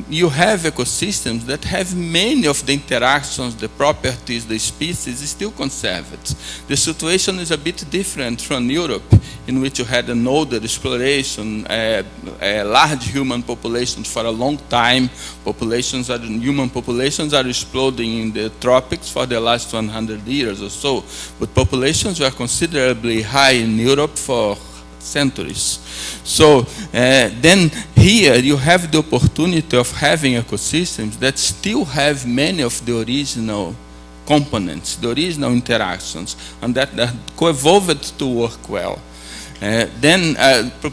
you have ecosystems that have many of the interactions, the properties, the species still conserved. The situation is a bit different from Europe, in which you had an older exploration, large human populations for a long time. Human populations are exploding in the tropics for the last 100 years or so, but populations were considerably high in Europe for centuries. So then here you have the opportunity of having ecosystems that still have many of the original components, the original interactions, and that co-evolved to work well. Then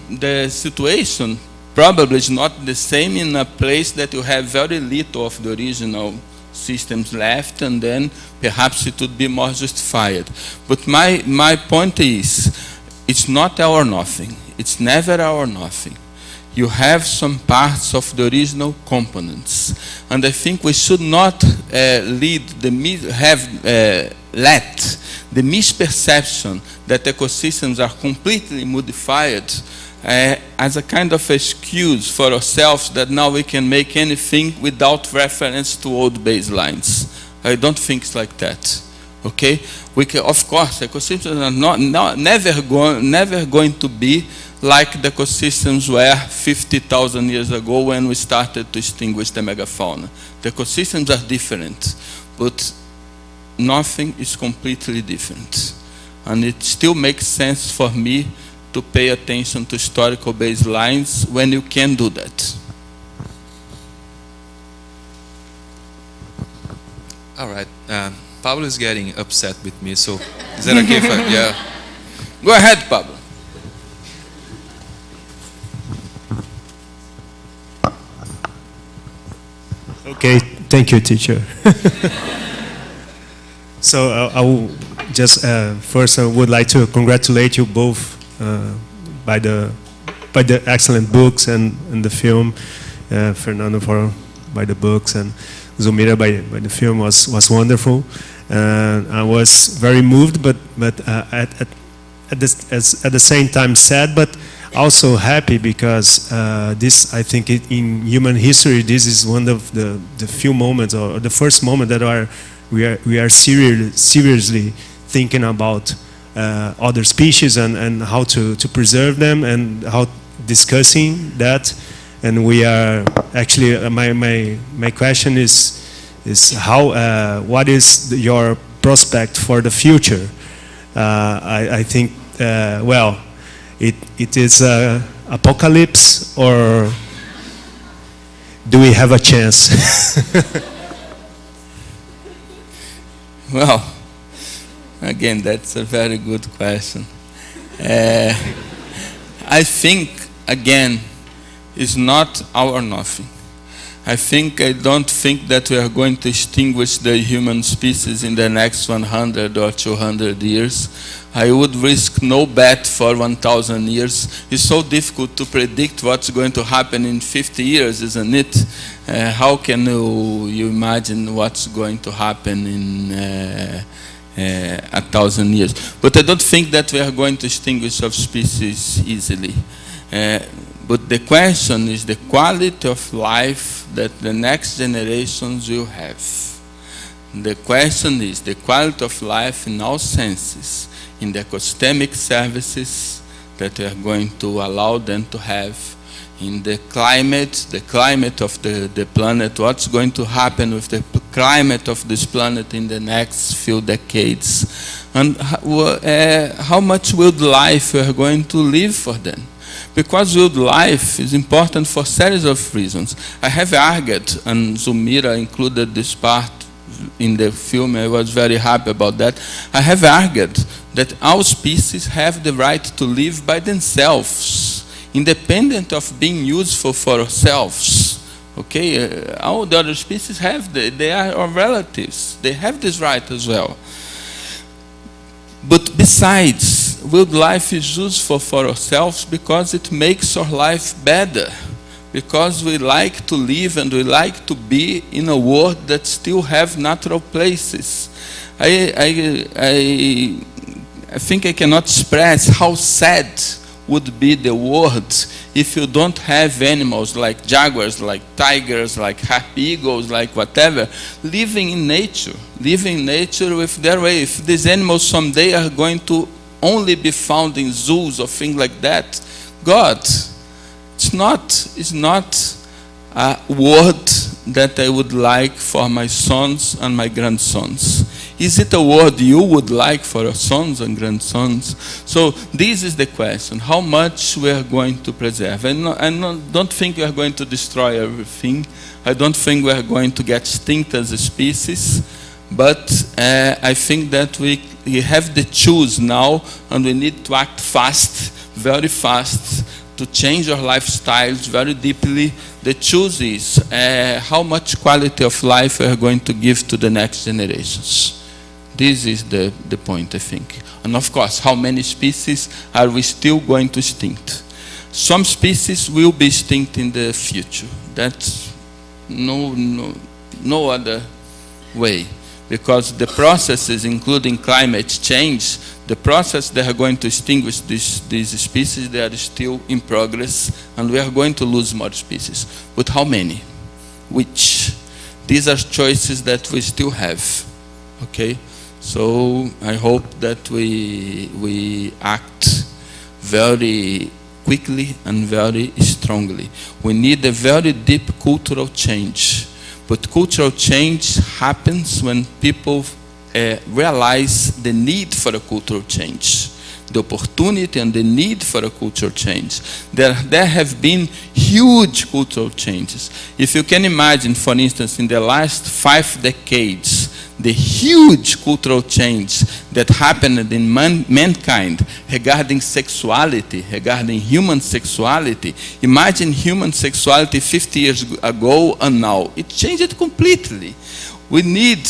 the situation probably is not the same in a place that you have very little of the original systems left, and then perhaps it would be more justified. But my point is, it's not our nothing. It's never our nothing. You have some parts of the original components, and I think we should not let the misperception that ecosystems are completely modified as a kind of excuse for ourselves that now we can make anything without reference to old baselines. I don't think it's like that. Okay, we can, of course, ecosystems are never going to be like the ecosystems were 50,000 years ago when we started to extinguish the megafauna. The ecosystems are different, but nothing is completely different. And it still makes sense for me to pay attention to historical baselines when you can do that. All right. Pablo is getting upset with me, so is that okay if I, yeah? Go ahead, Pablo. Okay, thank you, teacher. So I will just first I would like to congratulate you both by the excellent books and the film. Fernando by the books, and Zulmira by the film was wonderful. I was very moved, but at the same time sad, but also happy, because this, I think, in human history, this is one of the few moments, or the first moment that we are seriously thinking about other species and how to preserve them, and how discussing that. And we are actually, my question is how, what is your prospect for the future? I think, well, it is apocalypse, or do we have a chance? Well, again, that's a very good question. I think, again, it's not our nothing. I don't think that we are going to extinguish the human species in the next 100 or 200 years. I would risk no bet for 1,000 years. It's so difficult to predict what's going to happen in 50 years, isn't it? How can you imagine what's going to happen in 1,000 years? But I don't think that we are going to extinguish our species easily. But the question is the quality of life that the next generations will have. The question is the quality of life in all senses, in the ecosystemic services that we are going to allow them to have, in the climate of the planet, what's going to happen with the climate of this planet in the next few decades, and how much wildlife we are going to live for them. Because wildlife is important for a series of reasons. I have argued, and Zulmira included this part in the film, I was very happy about that. I have argued that all species have the right to live by themselves, independent of being useful for ourselves. Okay, all the other species have, they are our relatives. They have this right as well. But besides, wildlife is useful for ourselves because it makes our life better. Because we like to live and we like to be in a world that still have natural places. I think I cannot express how sad would be the world if you don't have animals like jaguars, like tigers, like happy eagles, like whatever, living in nature with their way. If these animals someday are going to only be found in zoos or things like that, God, it's not a word that I would like for my sons and my grandsons. Is it a word you would like for your sons and grandsons? So this is the question: how much we are going to preserve? I don't think we are going to destroy everything. I don't think we are going to get extinct as a species. But I think that we have the choose now, and we need to act fast, very fast, to change our lifestyles very deeply. The choose is how much quality of life we are going to give to the next generations. This is the point, I think. And of course, how many species are we still going to extinct? Some species will be extinct in the future. That's no other way. Because the processes, including climate change, the process that are going to extinguish these species, they are still in progress, and we are going to lose more species. But how many? Which? These are choices that we still have. Okay? So I hope that we act very quickly and very strongly. We need a very deep cultural change. But cultural change happens when people realize the need for a cultural change, the opportunity and the need for a cultural change. There have been huge cultural changes. If you can imagine, for instance, in the last 5 decades, the huge cultural change that happened in mankind regarding sexuality, regarding human sexuality. Imagine human sexuality 50 years ago and now. It changed completely. We need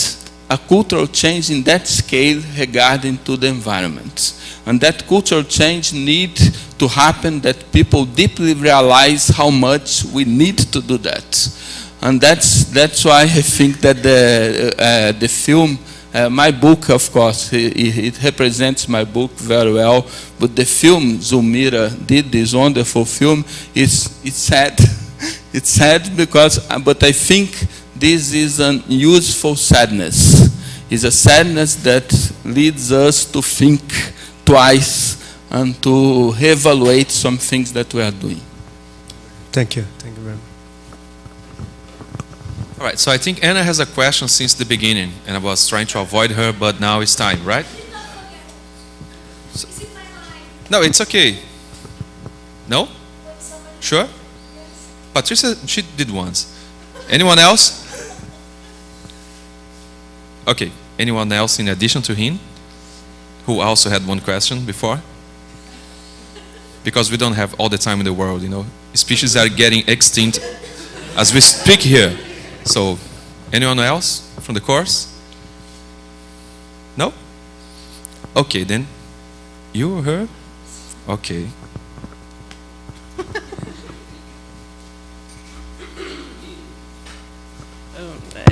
a cultural change in that scale regarding to the environment. And that cultural change needs to happen that people deeply realize how much we need to do that. And that's why I think that the film, my book, of course, it represents my book very well. But the film Zulmira did, this wonderful film, it's sad. It's sad because, but I think this is an useful sadness. It's a sadness that leads us to think twice and to reevaluate some things that we are doing. Thank you. Thank you very much. All right, so I think Anna has a question since the beginning, and I was trying to avoid her, but now it's time, right? No, it's okay. No? Sure? Patricia, she did once. Anyone else? Okay, anyone else in addition to him who also had one question before? Because we don't have all the time in the world, you know. Species are getting extinct as we speak here. So, anyone else from the course? No? Okay, then. You or her? Okay.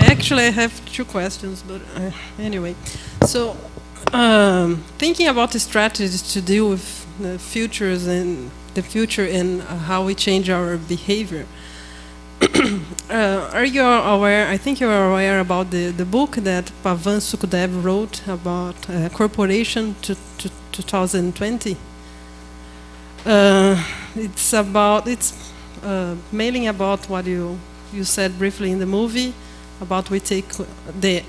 Actually, I have 2 questions, but anyway. So, thinking about the strategies to deal with the futures and the future and how we change our behavior. Are you aware, I think you are aware about the book that Pavan Sukhdev wrote about corporation to 2020? It's mainly about what you said briefly in the movie, about we take, the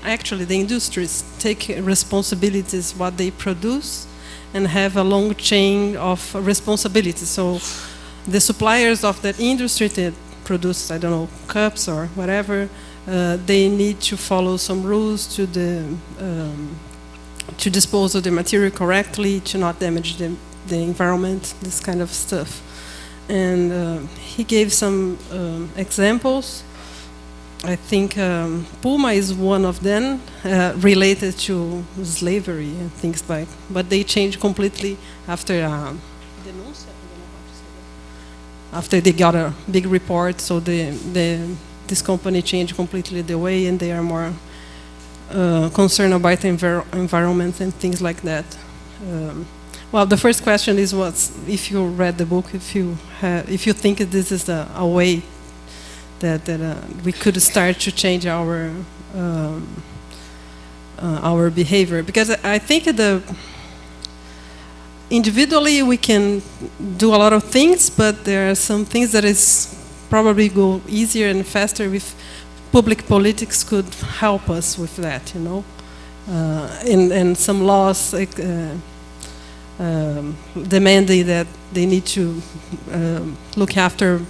industries take responsibilities what they produce and have a long chain of responsibility. So the suppliers of that industry that produce, I don't know, cups or whatever, they need to follow some rules to dispose of the material correctly, to not damage the environment, this kind of stuff. And he gave some examples. I think Puma is one of them, related to slavery and things like. But they changed completely after after they got a big report. So this company changed completely the way, and they are more concerned about the environment and things like that. Well, the first question is if you read the book, if you think this is a way that we could start to change our behavior, because I think individually we can do a lot of things, but there are some things that is probably go easier and faster if public politics could help us with that, you know, and some laws like, demanding that they need to look after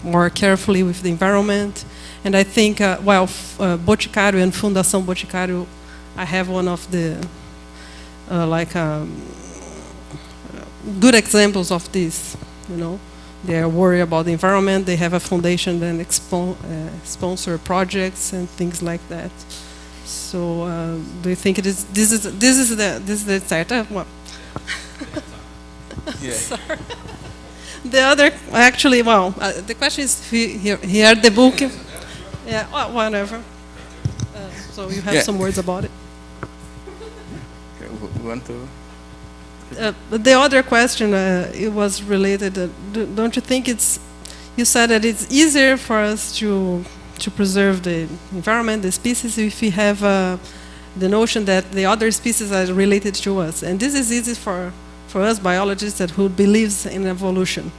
more carefully with the environment. And I think, Boticário and Fundação Boticário, I have one of the good examples of this, you know. They are worried about the environment. They have a foundation that sponsor projects and things like that. So, do you think this is the start? Well, yeah. sorry. The other, actually, the question is here the book. Yeah, well, whatever. So you have some words about it. Want to? The other question, it was related. Don't you think you said that it's easier for us to preserve the environment, the species, if we have the notion that the other species are related to us, and this is easy for us biologists who believes in evolution.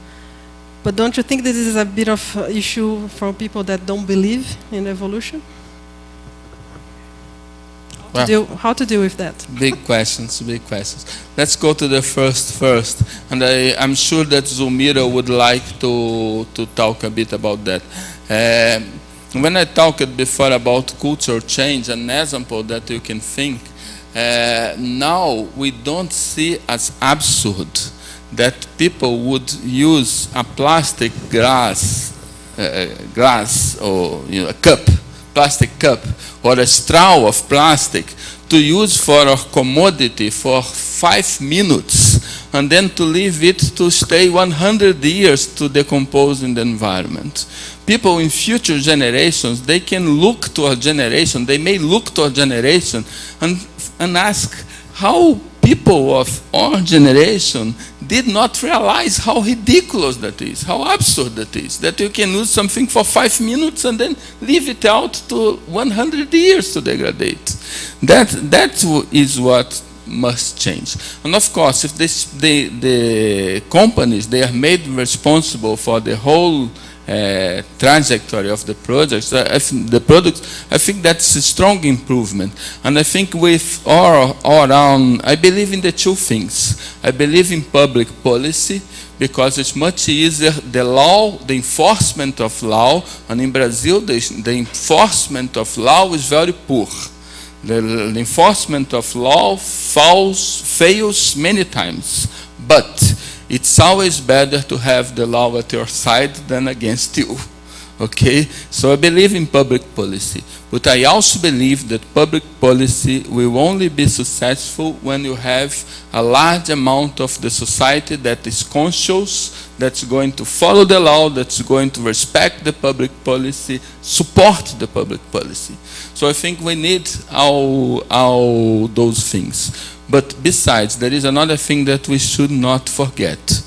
But don't you think this is a bit of issue for people that don't believe in evolution? How to deal with that? Big questions, big questions. Let's go to the first. And I'm sure that Zulmira would like to talk a bit about that. When I talked before about cultural change, an example that you can think, now we don't see as absurd that people would use a plastic glass or a cup, plastic cup, or a straw of plastic to use for a commodity for 5 minutes and then to leave it to stay 100 years to decompose in the environment. People in future generations, they can look to a generation, they may look to a generation and ask how people of our generation did not realize how ridiculous that is, how absurd that is, that you can use something for 5 minutes and then leave it out to 100 years to degrade. That is what must change. And of course, if the companies, they are made responsible for the whole trajectory of the projects, I think that's a strong improvement. And I think with our own, I believe in the two things. I believe in public policy, because it's much easier, the law, the enforcement of law, and in Brazil, the enforcement of law is very poor. The enforcement of law fails many times, but it's always better to have the law at your side than against you. Okay? So I believe in public policy. But I also believe that public policy will only be successful when you have a large amount of the society that is conscious, that's going to follow the law, that's going to respect the public policy, support the public policy. So I think we need all those things. But besides, there is another thing that we should not forget.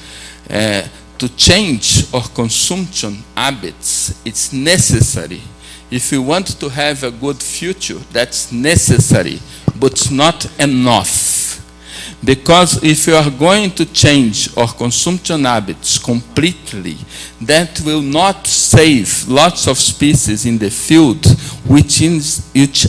To change our consumption habits, it's necessary. If we want to have a good future, that's necessary, but it's not enough. Because if you are going to change our consumption habits completely, that will not save lots of species in the field which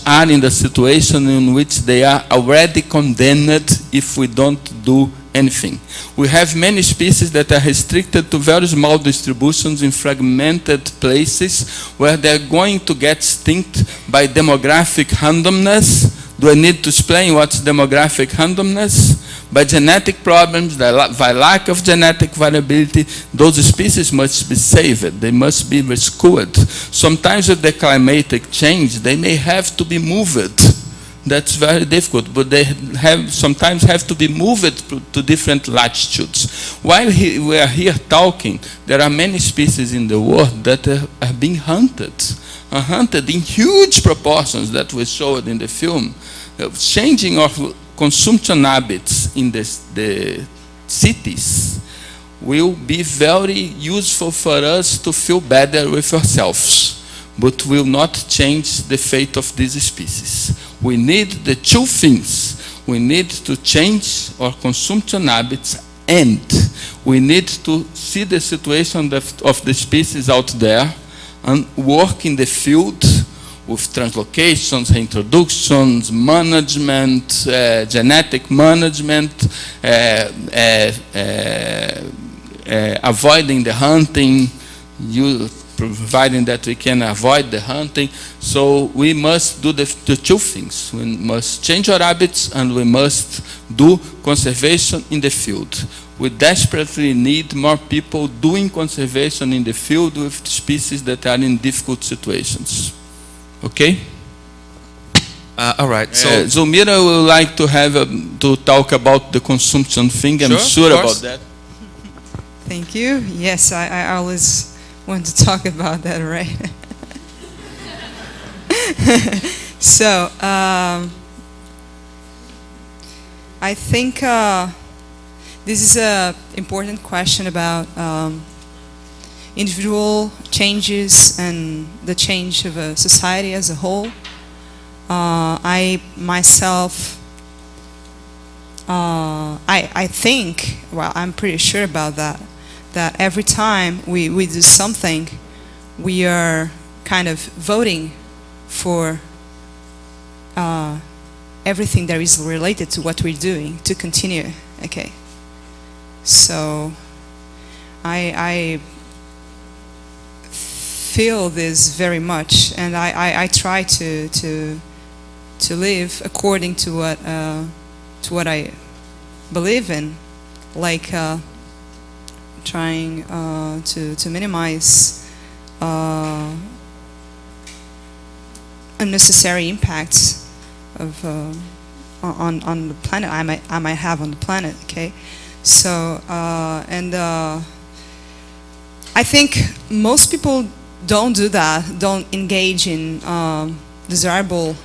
are in the situation in which they are already condemned if we don't do anything. We have many species that are restricted to very small distributions in fragmented places where they're going to get extinct by demographic randomness. Do I need to explain what's demographic randomness? By genetic problems, by lack of genetic variability, those species must be saved. They must be rescued. Sometimes with the climatic change, they may have to be moved. That's very difficult, but they sometimes have to be moved to different latitudes. While we are here talking, there are many species in the world that are being hunted in huge proportions that we showed in the film. Changing our consumption habits in the cities will be very useful for us to feel better with ourselves, but will not change the fate of these species. We need the two things. We need to change our consumption habits, and we need to see the situation of the species out there and work in the field with translocations, reintroductions, management, genetic management, avoiding the hunting, providing that we can avoid the hunting. So we must do the two things. We must change our habits and we must do conservation in the field. We desperately need more people doing conservation in the field with species that are in difficult situations. Okay? All right. So Zulmira would like to have to talk about the consumption thing. I'm sure about that. Thank you. Yes, I always want to talk about that, right? So, I think this is an important question about individual changes and the change of a society as a whole. I myself, I think, well, I'm pretty sure about that every time we do something, we are kind of voting for everything that is related to what we're doing to continue. Okay. So I feel this very much, and I try to live according to what I believe in, like trying to minimize unnecessary impacts of on the planet I might have on the planet. Okay, so and I think most people don't do that, don't engage in desirable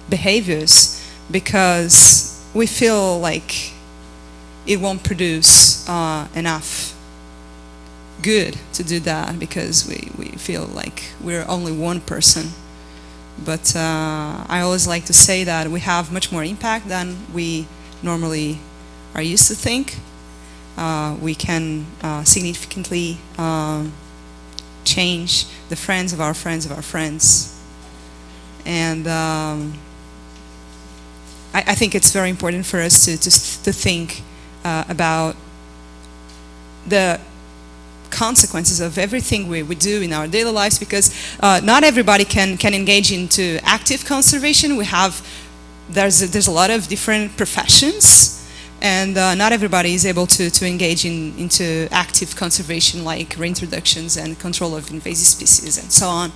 behaviors, because we feel like it won't produce enough good to do that, because we feel like we're only one person. But I always like to say that we have much more impact than we normally are used to think. We can significantly change the friends of our friends of our friends. And I think it's very important for us to think about the consequences of everything we do in our daily lives, because not everybody can engage into active conservation. There's a lot of different professions, and not everybody is able to engage into active conservation, like reintroductions and control of invasive species and so on.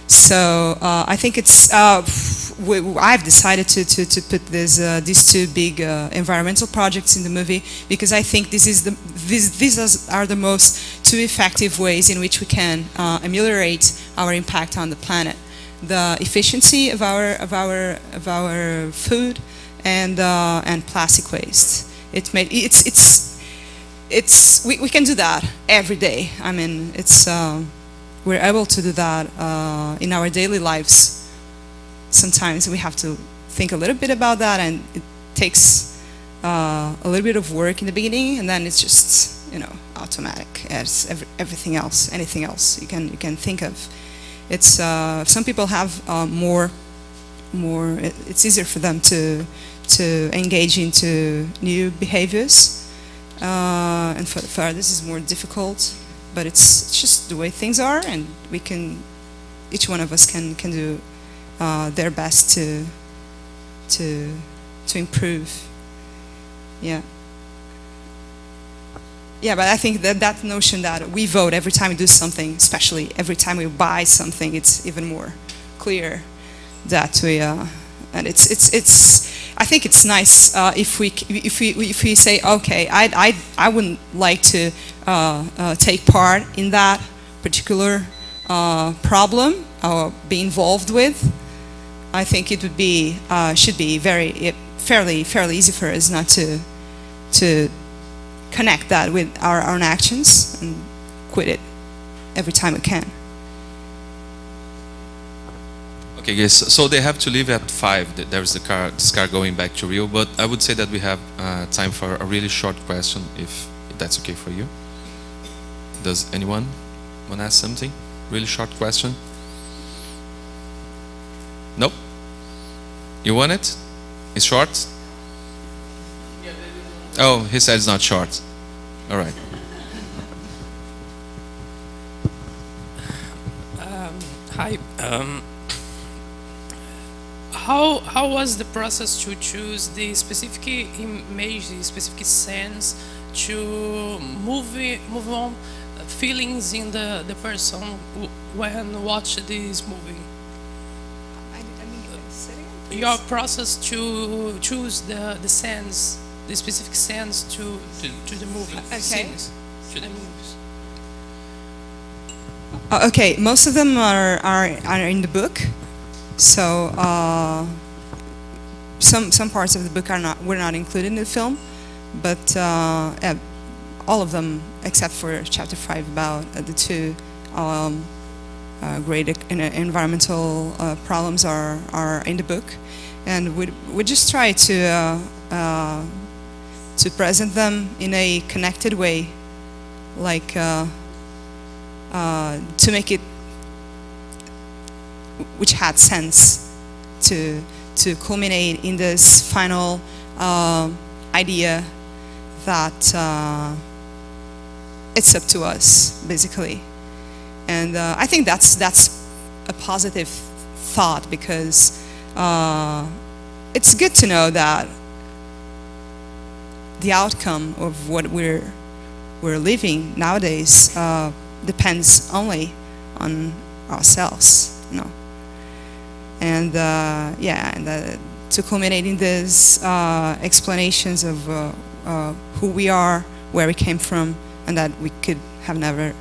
So I think it's I've decided to put these two big environmental projects in the movie, because I think these are the most two effective ways in which we can ameliorate our impact on the planet: the efficiency of our food and plastic waste. We can do that every day. I mean, we're able to do that in our daily lives. Sometimes we have to think a little bit about that, and it takes a little bit of work in the beginning, and then it's just automatic as everything else, anything else you can think of. It's some people have more. It's easier for them to engage into new behaviors, and for others it's more difficult. But it's just the way things are, and each one of us can do their best to improve. Yeah. Yeah, but I think that notion that we vote every time we do something, especially every time we buy something, it's even more clear that we and I think it's nice if we say, okay, I wouldn't like to take part in that particular problem or be involved with. I think it would be should be very fairly easy for us not to connect that with our own actions and quit it every time we can. Okay, guys. So they have to leave at 5. There's this car going back to Rio. But I would say that we have time for a really short question, if that's okay for you. Does anyone want to ask something? Really short question. No? You want it? It's short? Oh, he said it's not short. All right. Hi. How was the process to choose the specific image, the specific sense to move on feelings in the person when watch this movie? Your process to choose the sense, the specific sense to the movie. Okay. Scenes, to the movies. Okay, most of them are in the book. So some parts of the book were not included in the film, but all of them except for chapter 5 about the two great environmental problems are in the book, and we just try to present them in a connected way, like to make it which had sense to culminate in this final idea that it's up to us, basically. And I think that's a positive thought, because it's good to know that the outcome of what we're living nowadays depends only on ourselves, you know. And to culminate in these explanations of who we are, where we came from, and that we could have never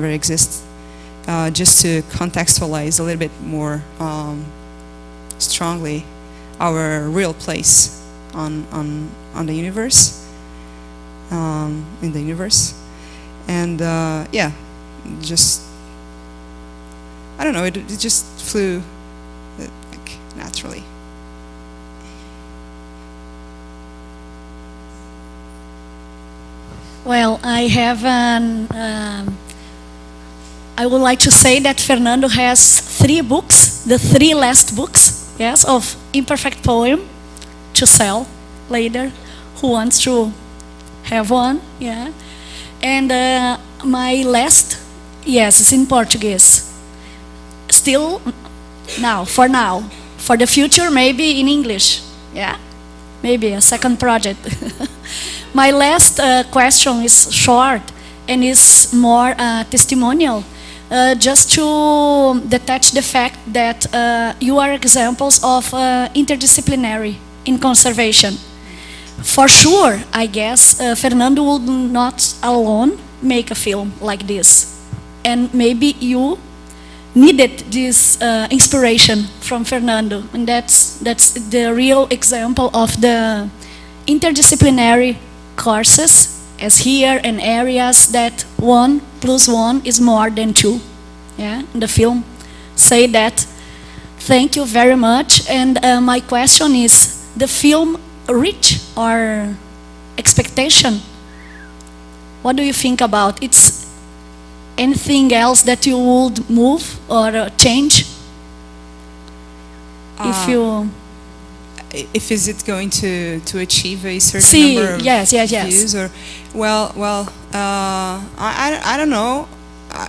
exist. Just to contextualize a little bit more strongly our real place on the universe, in the universe, and just I don't know. It just flew like naturally. Well, I have I would like to say that Fernando has 3 books, the 3 last books, yes, of Imperfect Poem to sell later. Who wants to have one? Yeah. And my last, yes, it's in Portuguese. Still, for now. For the future, maybe in English. Yeah, maybe a second project. My last question is short and is more testimonial, just to detach the fact that you are examples of interdisciplinary in conservation. For sure, I guess, Fernando would not alone make a film like this. And maybe you needed this inspiration from Fernando, and that's the real example of the interdisciplinary courses, as here, and areas that 1 + 1 is more than 2. Yeah, and the film say that. Thank you very much. And my question is: the film reach our expectation? What do you think about it's? Anything else that you would move or change? If is it going to achieve a certain number of views? Or I don't know.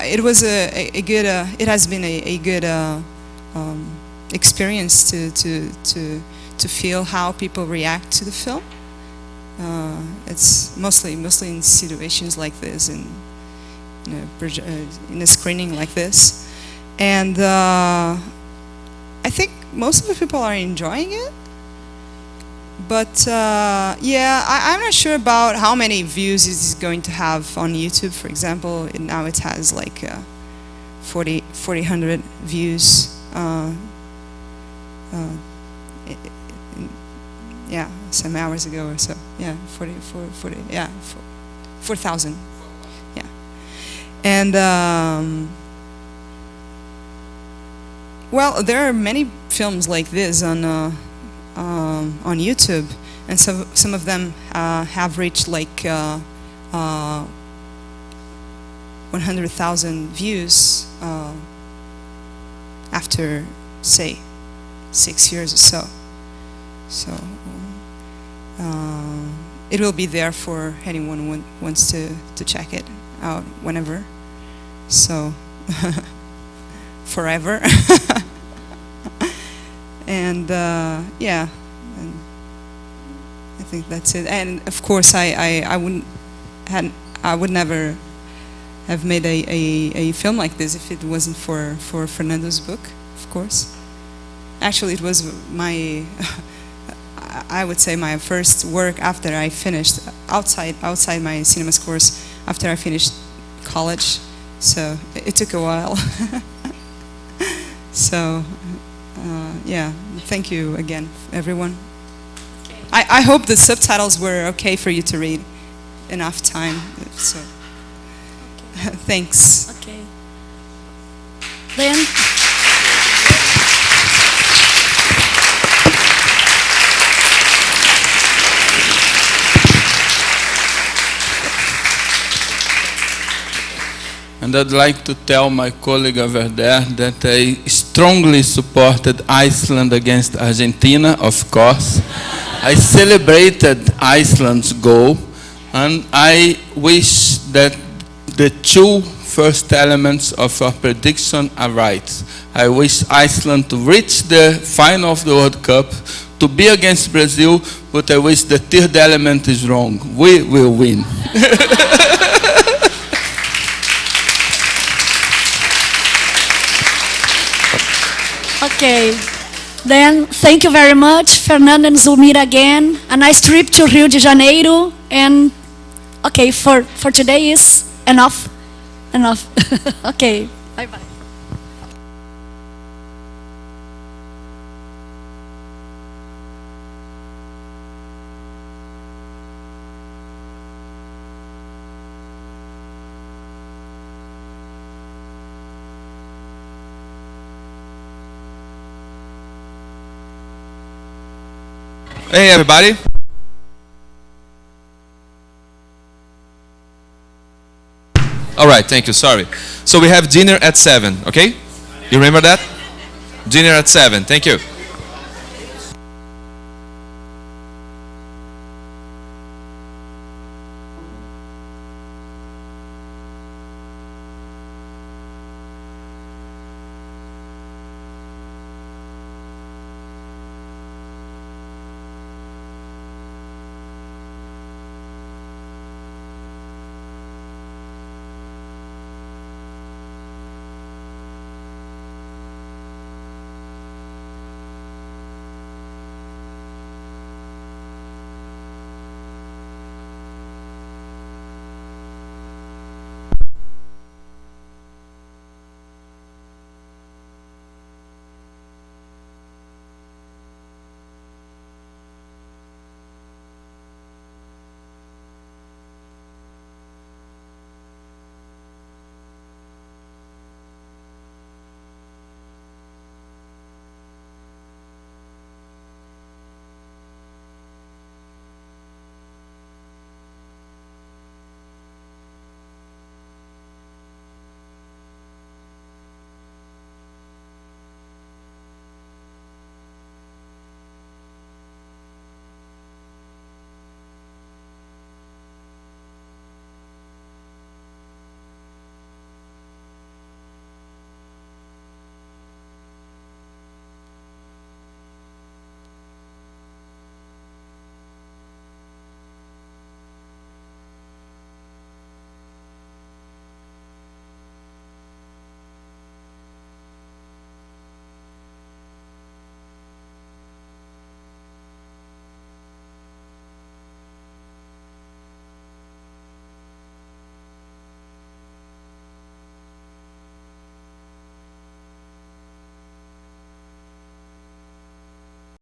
It was a good. It has been a good experience to feel how people react to the film. It's mostly in situations like this, in a screening like this, and I think most of the people are enjoying it. But I'm not sure about how many views it is going to have on YouTube, for example. Now it has like 400 views yeah, some hours ago or so. Yeah, 4,000. Yeah, and well, there are many films like this on YouTube, and some of them have reached like 100,000 views after, say, 6 years or so. So it will be there for anyone who wants to check it out whenever. So forever. And yeah, and I think that's it. And of course, I would never have made a film like this if it wasn't for Fernando's book, of course. Actually, it was my, I would say, my first work after I finished, outside my cinemas course, after I finished college. So it took a while. So yeah, thank you again, everyone. I hope the subtitles were okay for you to read. Enough time, so. Thanks. Okay. Then. And I'd like to tell my colleague over there that I strongly supported Iceland against Argentina, of course. I celebrated Iceland's goal, and I wish that the two first elements of our prediction are right. I wish Iceland to reach the final of the World Cup, to be against Brazil, but I wish the third element is wrong. We will win. Okay. Then, thank you very much, Fernando and Zulmira again. A nice trip to Rio de Janeiro. And, okay, for today is enough. Enough. Okay, bye-bye. Hey, everybody. All right, thank you, sorry. So we have dinner at 7, okay? You remember that? Dinner at 7, thank you.